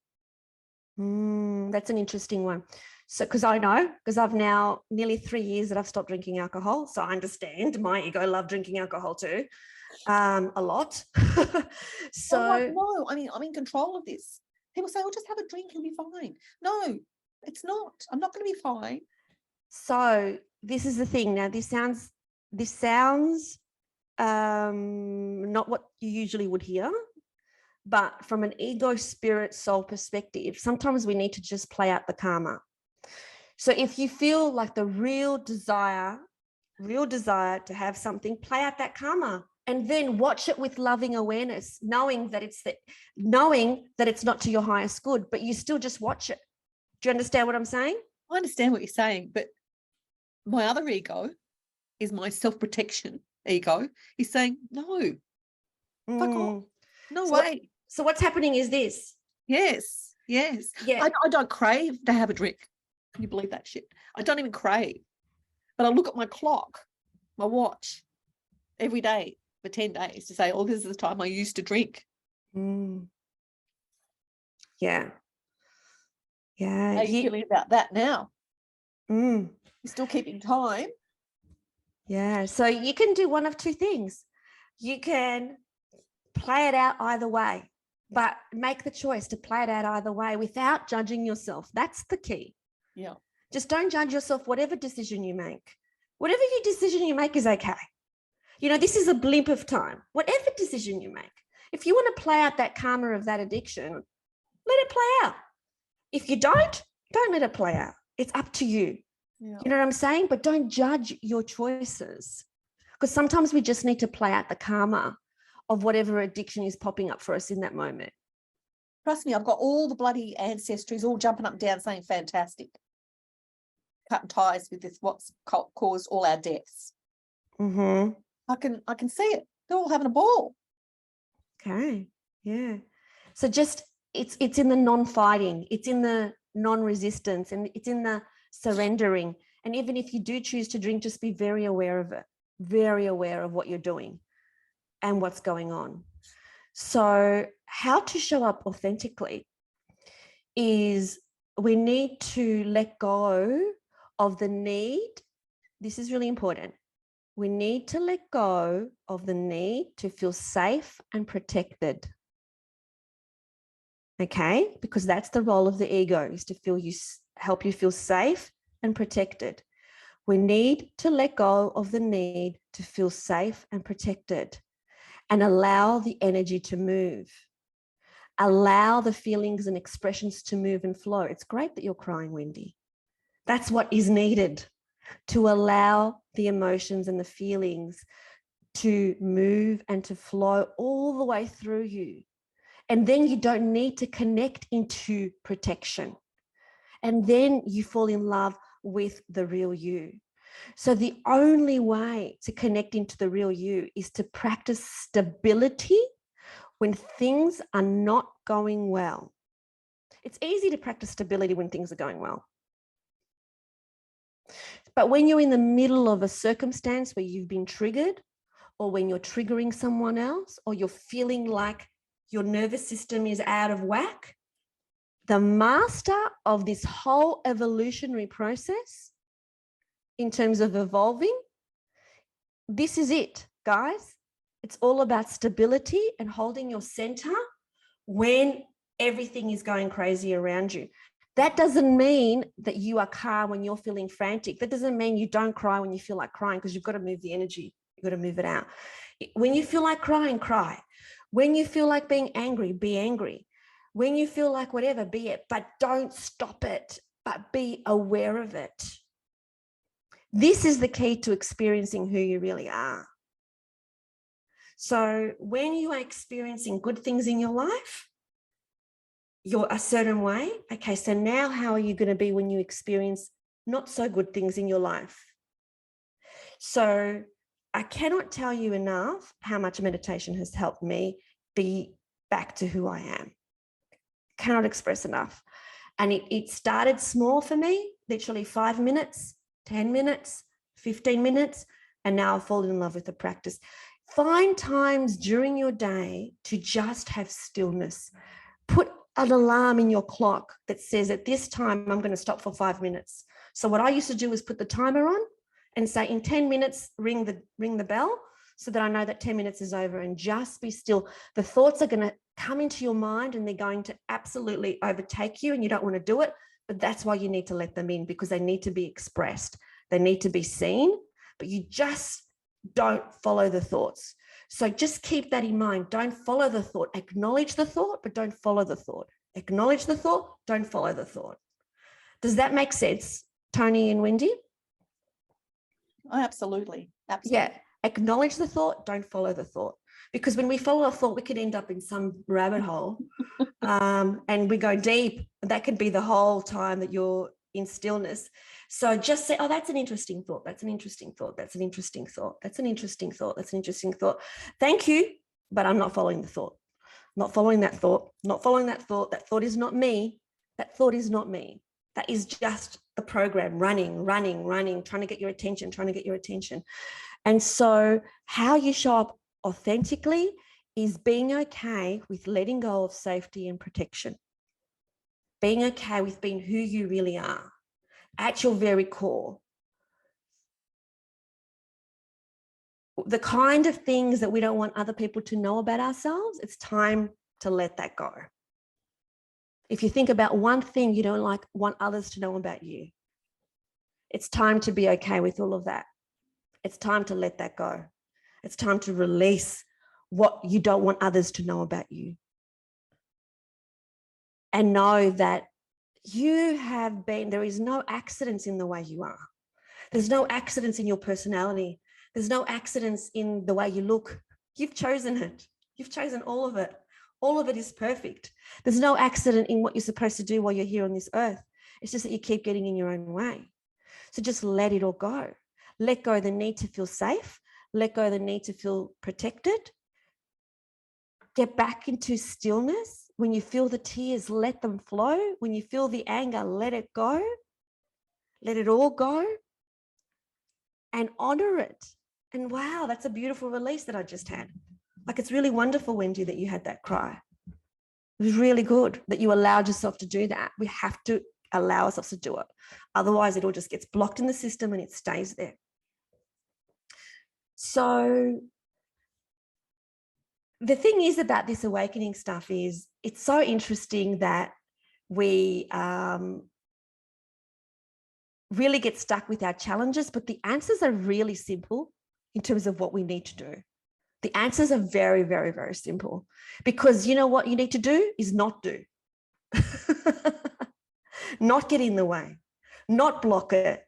That's an interesting one. So, because I've now nearly 3 years that I've stopped drinking alcohol. So I understand my ego love drinking alcohol too, a lot. So I'm like, no, I'm in control of this. People say, oh, just have a drink, you'll be fine. No, it's not. I'm not going to be fine. So this is the thing. Now, this sounds not what you usually would hear, but from an ego, spirit, soul perspective, sometimes we need to just play out the karma. So if you feel like the real desire to have something, play out that karma and then watch it with loving awareness, knowing that it's not to your highest good, but you still just watch it. Do you understand what I'm saying? I understand what you're saying, but my other ego is my self-protection ego. Is saying, no, fuck off. No way. So what's happening is this. Yes. Yeah. I don't crave to have a drink. Can you believe that shit? I don't even crave. But I look at my clock, my watch, every day for 10 days to say, oh, this is the time I used to drink. Yeah. Yeah. How are you feeling about that now? You're still keeping time. Yeah. So you can do one of two things. You can play it out either way, but make the choice to play it out either way without judging yourself. That's the key. Yeah. Just don't judge yourself, whatever decision you make. Whatever your decision you make is okay. You know, this is a blip of time. Whatever decision you make, if you want to play out that karma of that addiction, let it play out. If you don't let it play out. It's up to you. Yeah. You know what I'm saying? But don't judge your choices, because sometimes we just need to play out the karma of whatever addiction is popping up for us in that moment. Trust me, I've got all the bloody ancestries all jumping up and down saying fantastic. Cutting ties with this, what's caused all our deaths. Mm-hmm. I can see it. They're all having a ball. Okay. Yeah. So just it's in the non-fighting, it's in the non-resistance, and it's in the surrendering. And even if you do choose to drink, just be very aware of it, very aware of what you're doing and what's going on. So how to show up authentically is we need to let go of the need. This is really important. We need to let go of the need to feel safe and protected. Okay? Because that's the role of the ego, is to help you feel safe and protected. We need to let go of the need to feel safe and protected and allow the energy to move. Allow the feelings and expressions to move and flow. It's great that you're crying, Wendy. That's what is needed, to allow the emotions and the feelings to move and to flow all the way through you. And then you don't need to connect into protection. And then you fall in love with the real you. So the only way to connect into the real you is to practice stability when things are not going well. It's easy to practice stability when things are going well. But when you're in the middle of a circumstance where you've been triggered, or when you're triggering someone else, or you're feeling like your nervous system is out of whack, the master of this whole evolutionary process in terms of evolving, this is it, guys. It's all about stability and holding your center when everything is going crazy around you. That doesn't mean that you are calm when you're feeling frantic. That doesn't mean you don't cry when you feel like crying, because you've got to move the energy. You've got to move it out. When you feel like crying, cry. When you feel like being angry, be angry. When you feel like whatever, be it, but don't stop it, but be aware of it. This is the key to experiencing who you really are. So when you are experiencing good things in your life, you're a certain way. Okay, so now how are you going to be when you experience not so good things in your life? So I cannot tell you enough how much meditation has helped me be back to who I am. Cannot express enough. And it started small for me, literally 5 minutes, 10 minutes, 15 minutes, and now I've fallen in love with the practice. Find times during your day to just have stillness. Put an alarm in your clock that says at this time, I'm going to stop for 5 minutes. So what I used to do is put the timer on and say in 10 minutes, ring the bell, so that I know that 10 minutes is over, and just be still. The thoughts are going to come into your mind and they're going to absolutely overtake you, and you don't want to do it, but that's why you need to let them in, because they need to be expressed. They need to be seen, but you just don't follow the thoughts. So just keep that in mind. Don't follow the thought. Acknowledge the thought, but don't follow the thought. Acknowledge the thought, don't follow the thought. Does that make sense, Tony and Wendy? Oh, absolutely. Absolutely. Yeah. Acknowledge the thought, don't follow the thought. Because when we follow a thought, we could end up in some rabbit hole and we go deep. That could be the whole time that you're in stillness. So just say, oh, that's an interesting thought. That's an interesting thought. That's an interesting thought. That's an interesting thought. That's an interesting thought. Thank you, but I'm not following the thought. Not following that thought. Not following that thought. That thought is not me. That thought is not me. That is just the program running, trying to get your attention, And so how you show up authentically is being okay with letting go of safety and protection. Being okay with being who you really are at your very core. The kind of things that we don't want other people to know about ourselves, it's time to let that go. If you think about one thing you don't want others to know about you, it's time to be okay with all of that. It's time to let that go. It's time to release what you don't want others to know about you. And know that there is no accidents in the way you are. There's no accidents in your personality. There's no accidents in the way you look. You've chosen it. You've chosen all of it. All of it is perfect. There's no accident in what you're supposed to do while you're here on this earth. It's just that you keep getting in your own way. So just let it all go. Let go of the need to feel safe. Let go of the need to feel protected. Get back into stillness. When you feel the tears, let them flow. When you feel the anger, let it go. Let it all go. And honor it. And wow, that's a beautiful release that I just had. Like, it's really wonderful, Wendy, that you had that cry. It was really good that you allowed yourself to do that. We have to allow ourselves to do it. Otherwise, it all just gets blocked in the system and it stays there. So the thing is about this awakening stuff is it's so interesting that we really get stuck with our challenges, but the answers are really simple in terms of what we need to do. The answers are very, very, very simple, because you know what you need to do is not do. Not get in the way, not block it,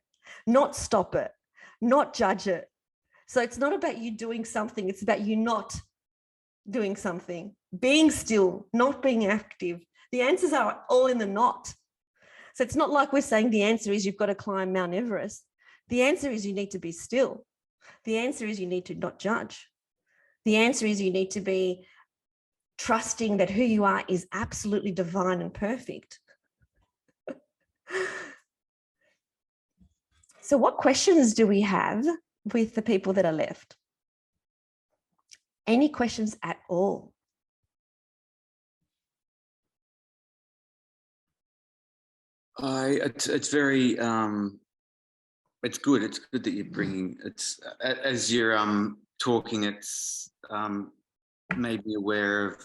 not stop it, not judge it. So it's not about you doing something. It's about you not doing something, being still, not being active. The answers are all in the not. So it's not like we're saying the answer is you've got to climb Mount Everest. The answer is you need to be still. The answer is you need to not judge. The answer is you need to be trusting that who you are is absolutely divine and perfect. So what questions do we have with the people that are left? Any questions at all? It's very it's good. It's good that you're bringing. It's as you're talking. It's made me aware of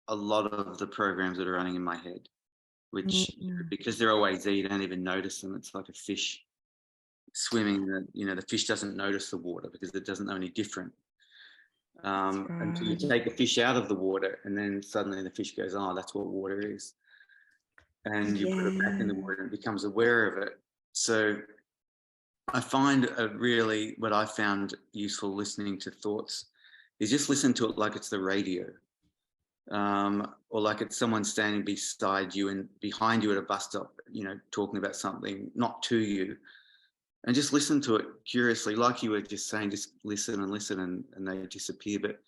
a lot of the programs that are running in my head, which because they're always there, you don't even notice them. It's like a fish swimming. The fish doesn't notice the water because it doesn't know any different. Until you take the fish out of the water, and then suddenly the fish goes, "Oh, that's what water is." And you put it back in the water and it becomes aware of it. So I find what I found useful listening to thoughts is just listen to it like it's the radio, or like it's someone standing beside you and behind you at a bus stop, talking about something, not to you. And just listen to it curiously, like you were just saying, just listen and they disappear. But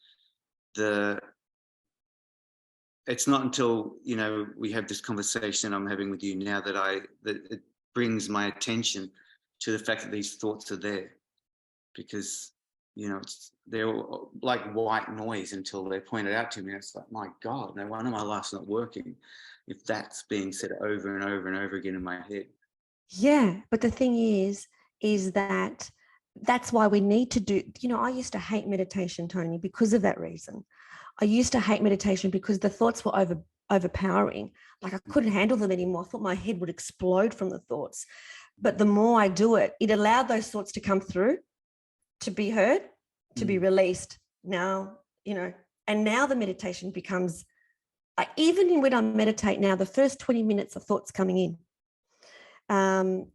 it's not until, we have this conversation I'm having with you now that it brings my attention to the fact that these thoughts are there, because, they're like white noise until they're pointed out to me. It's like, my God, no wonder my life's not working if that's being said over and over and over again in my head. Yeah, but the thing is that that's why we need to do, I used to hate meditation, Tony, because of that reason. I used to hate meditation because the thoughts were overpowering. Like I couldn't handle them anymore. I thought my head would explode from the thoughts. But the more I do it, it allowed those thoughts to come through, to be heard, to be released. Now, and now the meditation becomes, even when I meditate now, the first 20 minutes of thoughts coming in.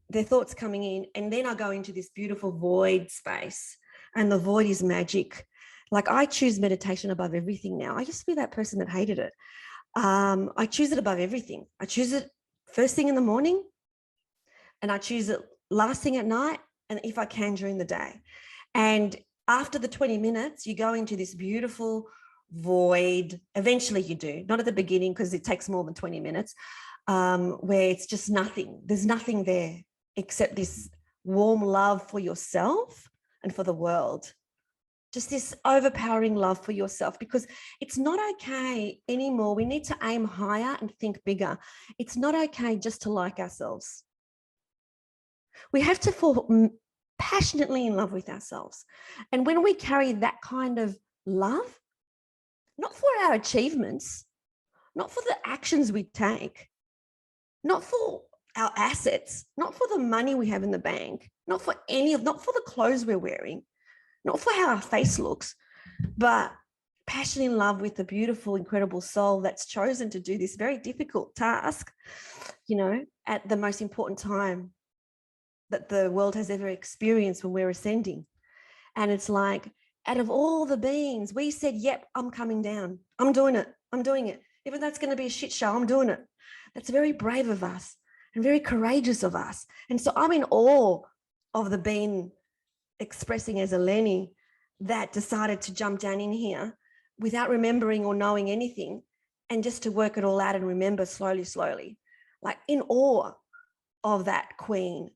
Their thoughts coming in, and then I go into this beautiful void space, and the void is magic. Like I choose meditation above everything now. I used to be that person that hated it. I choose it above everything. I choose it first thing in the morning, and I choose it last thing at night, and if I can during the day. And after the 20 minutes, you go into this beautiful void. Eventually you do, not at the beginning because it takes more than 20 minutes, where it's just nothing. There's nothing there except this warm love for yourself and for the world. Just this overpowering love for yourself, because it's not okay anymore. We need to aim higher and think bigger. It's not okay just to like ourselves. We have to fall passionately in love with ourselves. And when we carry that kind of love, not for our achievements, not for the actions we take, not for our assets, not for the money we have in the bank, not for the clothes we're wearing, not for how our face looks, but passion in love with the beautiful, incredible soul that's chosen to do this very difficult task, at the most important time that the world has ever experienced when we're ascending. And it's like, out of all the beings, we said, yep, I'm coming down. I'm doing it. Even though it's going to be a shit show, I'm doing it. That's very brave of us and very courageous of us. And so I'm in awe of the being expressing as a Lenny that decided to jump down in here without remembering or knowing anything, and just to work it all out and remember slowly, like in awe of that queen.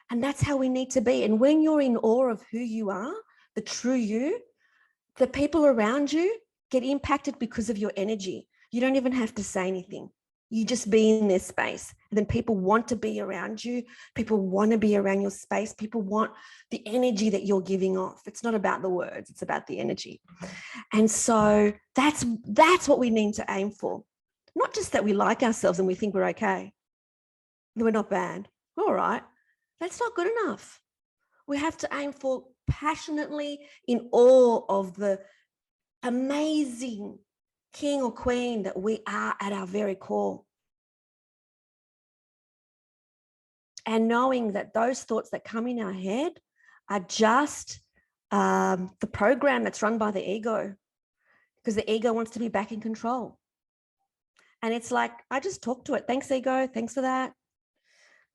And that's how we need to be. And when you're in awe of who you are, the true you, the people around you get impacted because of your energy. You don't even have to say anything. You just be in their space. And then people want to be around you. People want to be around your space. People want the energy that you're giving off. It's not about the words, it's about the energy. And so that's what we need to aim for. Not just that we like ourselves and we think we're okay. We're not bad. All right. That's not good enough. We have to aim for passionately in awe of the amazing king or queen that we are at our very core. And knowing that those thoughts that come in our head are just the program that's run by the ego, because the ego wants to be back in control. And it's like, I just talk to it. Thanks, ego. Thanks for that.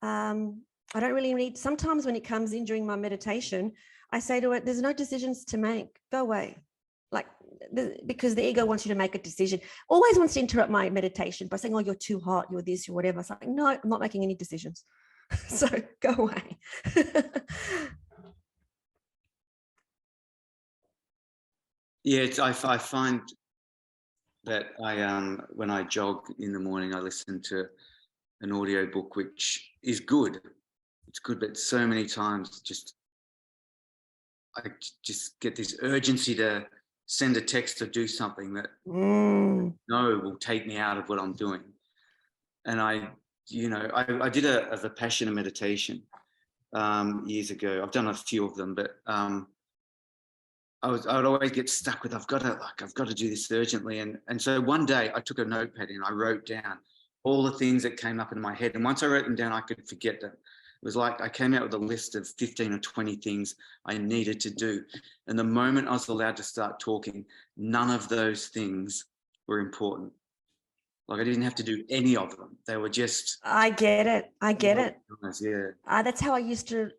I don't really need, sometimes when it comes in during my meditation, I say to it, there's no decisions to make. Go away. Like, because the ego wants you to make a decision, always wants to interrupt my meditation by saying, oh, you're too hot, you're this, you're whatever. It's like, no, I'm not making any decisions. So go away. Yeah, I find that when I jog in the morning, I listen to an audio book, which is good. It's good, but so many times I just get this urgency to send a text or do something that will take me out of what I'm doing. And I did a Vipassana meditation years ago. I've done a few of them, but I would always get stuck with I've got to do this urgently. And so one day I took a notepad and I wrote down all the things that came up in my head. And once I wrote them down, I could forget them. It was like I came out with a list of 15 or 20 things I needed to do. And the moment I was allowed to start talking, none of those things were important. Like I didn't have to do any of them. They were just. I get it. Yeah. That's how I used to,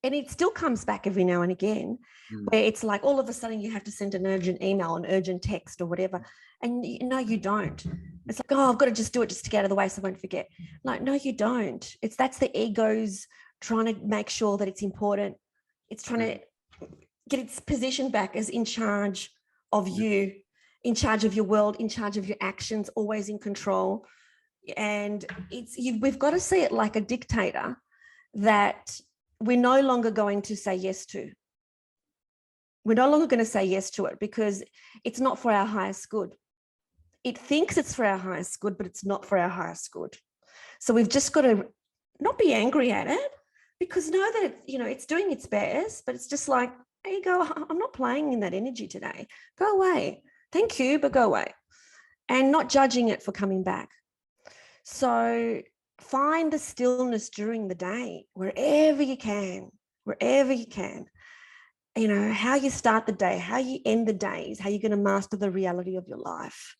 and it still comes back every now and again, where it's like all of a sudden you have to send an urgent email, an urgent text or whatever. And no, you don't. It's like, oh, I've got to just do it just to get out of the way so I won't forget. Like, no, you don't. That's the ego's trying to make sure that it's important. It's trying to get its position back as in charge of you, in charge of your world, in charge of your actions, always in control. And we've got to see it like a dictator that we're no longer going to say yes to. We're no longer going to say yes to it because it's not for our highest good. It thinks it's for our highest good, but it's not for our highest good. So we've just got to not be angry at it, because know that it's doing its best, but it's just like, there you go, I'm not playing in that energy today. Go away. Thank you, but go away. And not judging it for coming back. So find the stillness during the day, wherever you can. How you start the day, how you end the day is how you're going to master the reality of your life.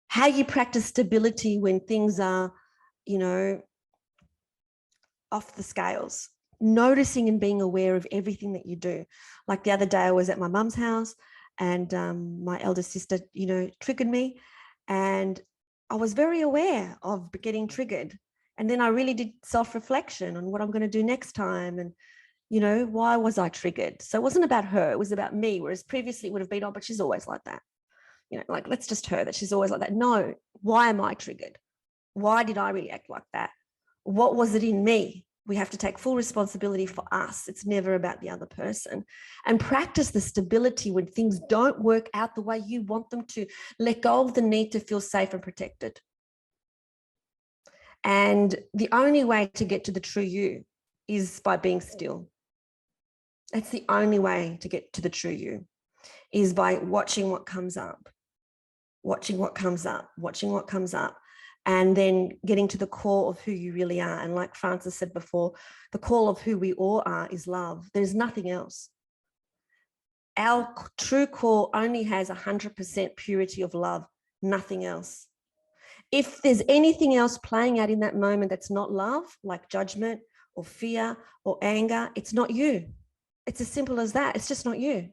How you practice stability when things are, off the scales. Noticing and being aware of everything that you do. Like the other day, I was at my mum's house and my elder sister, triggered me. And I was very aware of getting triggered. And then I really did self-reflection on what I'm going to do next time. And, why was I triggered? So it wasn't about her, it was about me. Whereas previously it would have been, oh, but she's always like that. Like, let's just her that she's always like that. No, why am I triggered? Why did I react like that? What was it in me? We have to take full responsibility for us. It's never about the other person. And practice the stability when things don't work out the way you want them to. Let go of the need to feel safe and protected. And the only way to get to the true you is by being still. That's the only way to get to the true you, is by watching what comes up, and then getting to the core of who you really are. And like Francis said before, the core of who we all are is love. There's nothing else. Our true core only has 100% purity of love, nothing else. If there's anything else playing out in that moment that's not love, like judgment or fear or anger, it's not you. It's as simple as that. It's just not you.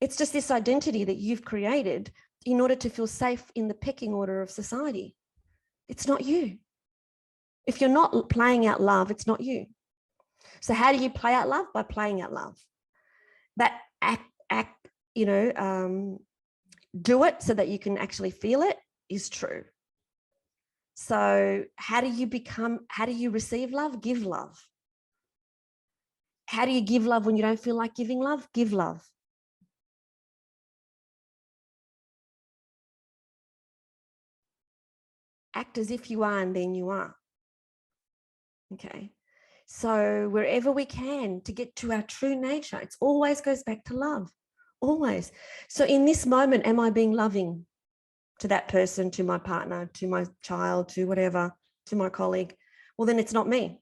It's just this identity that you've created in order to feel safe in the pecking order of society. It's not you. If you're not playing out love, it's not you. So how do you play out love? By playing out love. That do it so that you can actually feel it is true. So how do you receive love? Give love. How do you give love when you don't feel like giving love? Give love. Act as if you are, and then you are. Okay. So wherever we can to get to our true nature, it always goes back to love. Always. So in this moment, am I being loving to that person, to my partner, to my child, to whatever, to my colleague? Well, then it's not me.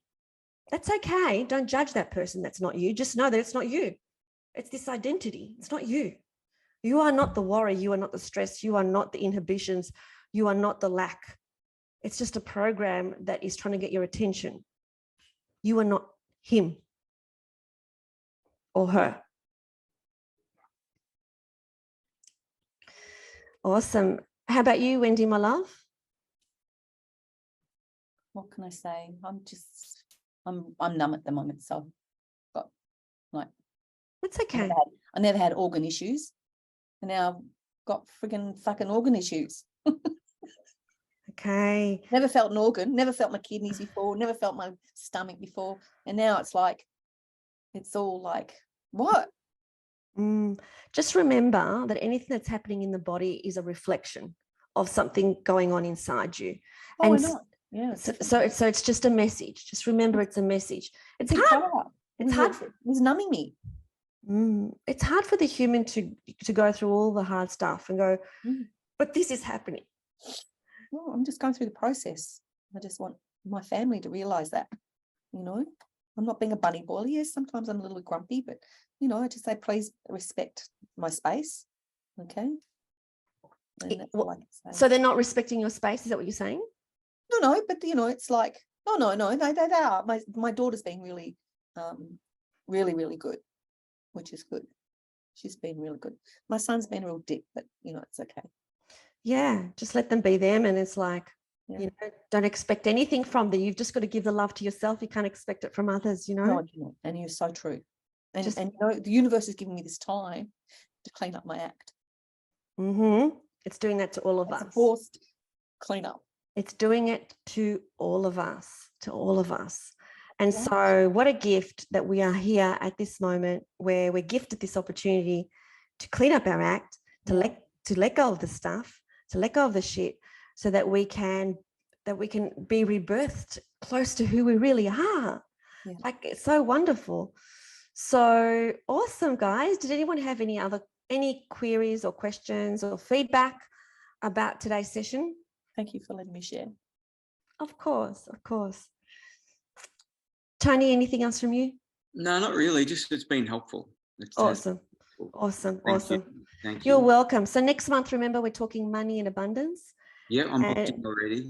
That's okay. Don't judge that person. That's not you. Just know that it's not you. It's this identity. It's not you. You are not the worry. You are not the stress. You are not the inhibitions. You are not the lack. It's just a program that is trying to get your attention. You are not him or her. Awesome. How about you, Wendy, my love? What can I say? I'm numb at the moment, so I've got like It's okay. I never had organ issues, and now I've got friggin' fucking organ issues. Okay. Never felt an organ, never felt my kidneys before, never felt my stomach before, and now it's like, it's all like, what? Just remember that anything that's happening in the body is a reflection of something going on inside you. Oh, and I know. Yeah. So it's just a message. Just remember, it's a message. It's hard. It's hard. It was numbing me. It's hard for the human to go through all the hard stuff and go, but this is happening. Well, I'm just going through the process. I just want my family to realize that, I'm not being a bunny boiler. Yes, sometimes I'm a little grumpy, but I just say, please respect my space. Okay. So they're not respecting your space. Is that what you're saying? No, but it's like, no, they are. My daughter's been really, really, really good, which is good. She's been really good. My son's been a real dick, but it's okay. Yeah, just let them be them, and it's like, don't expect anything from them. You've just got to give the love to yourself. You can't expect it from others. No, I cannot. And you're so true. And the universe is giving me this time to clean up my act. It's doing that to all of us. It's a forced clean up. It's doing it to all of us, And so what a gift that we are here at this moment where we're gifted this opportunity to clean up our act, to let go of the stuff, to let go of the shit, so that we can be rebirthed close to who we really are. Yeah. Like, it's so wonderful. So awesome, guys. Did anyone have any queries or questions or feedback about today's session? Thank you for letting me share. Of course. Tony, anything else from you? No, not really. Just it's been helpful. Awesome. Thank you. You're welcome. So next month, remember, we're talking money and abundance. Yeah, I'm booked in already.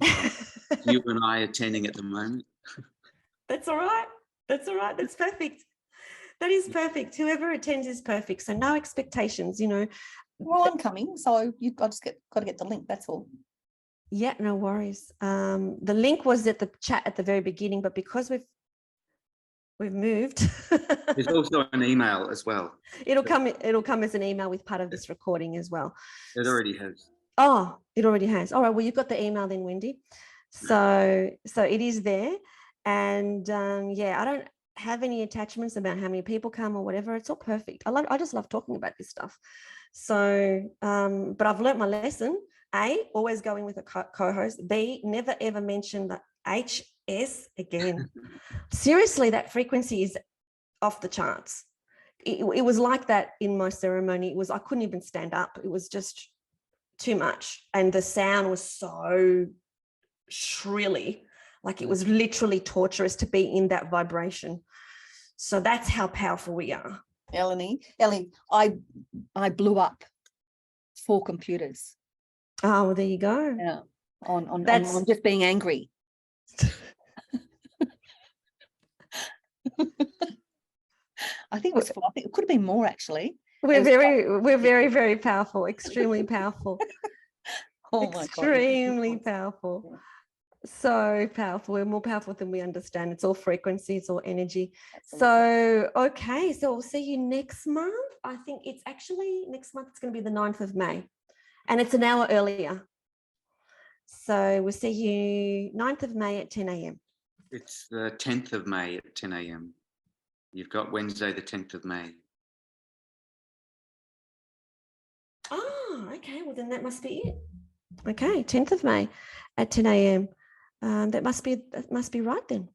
You and I attending at the moment. That's all right. That's perfect. That is perfect. Whoever attends is perfect. So no expectations, Well, I'm coming, so I just got to get the link. That's all. Yeah, no worries. The link was at the chat at the very beginning, but because we've moved. There's also an email as well. It'll come as an email with part of this recording as well. It already has. Oh, it already has. All right. Well, you've got the email then, Wendy. So it is there. And I don't have any attachments about how many people come or whatever. It's all perfect. I just love talking about this stuff. So, but I've learnt my lesson. A, always going with a co-host. B, never ever mention the HS again. Seriously, that frequency is off the charts. It was like that in my ceremony. I couldn't even stand up. It was just too much. And the sound was so shrilly, like it was literally torturous to be in that vibration. So that's how powerful we are. Ellie, I blew up 4 computers. Oh, well, there you go. Yeah, on just being angry. I think it could have been more, actually. We're very, very powerful, extremely powerful. Oh my God. Extremely powerful. Yeah. So powerful. We're more powerful than we understand. It's all frequency, it's all energy. Absolutely. So, okay. So we'll see you next month. I think it's actually next month. It's going to be the 9th of May. And it's an hour earlier. So we'll see you 9th of May at 10 a.m. It's the 10th of May at 10 a.m. You've got Wednesday, the 10th of May. Oh, okay. Well, then that must be it. Okay, 10th of May at 10 a.m. That must be right then.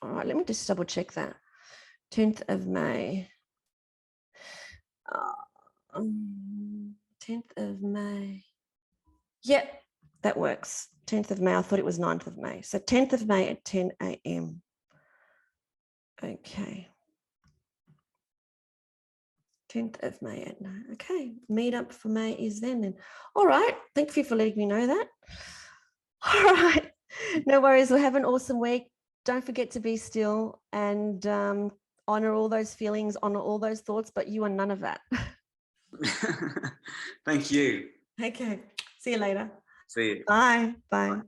All right, let me just double check that. 10th of May. 10th of May. Yep, that works. 10th of May. I thought it was 9th of May. So 10th of May at 10 a.m. Okay. 10th of May at 9. Okay, meet up for May is then. All right, thank you for letting me know that. All right, no worries. We'll have an awesome week. Don't forget to be still and honor all those feelings, honor all those thoughts, but you are none of that. Thank you. Okay, see you later. See you. Bye. Bye.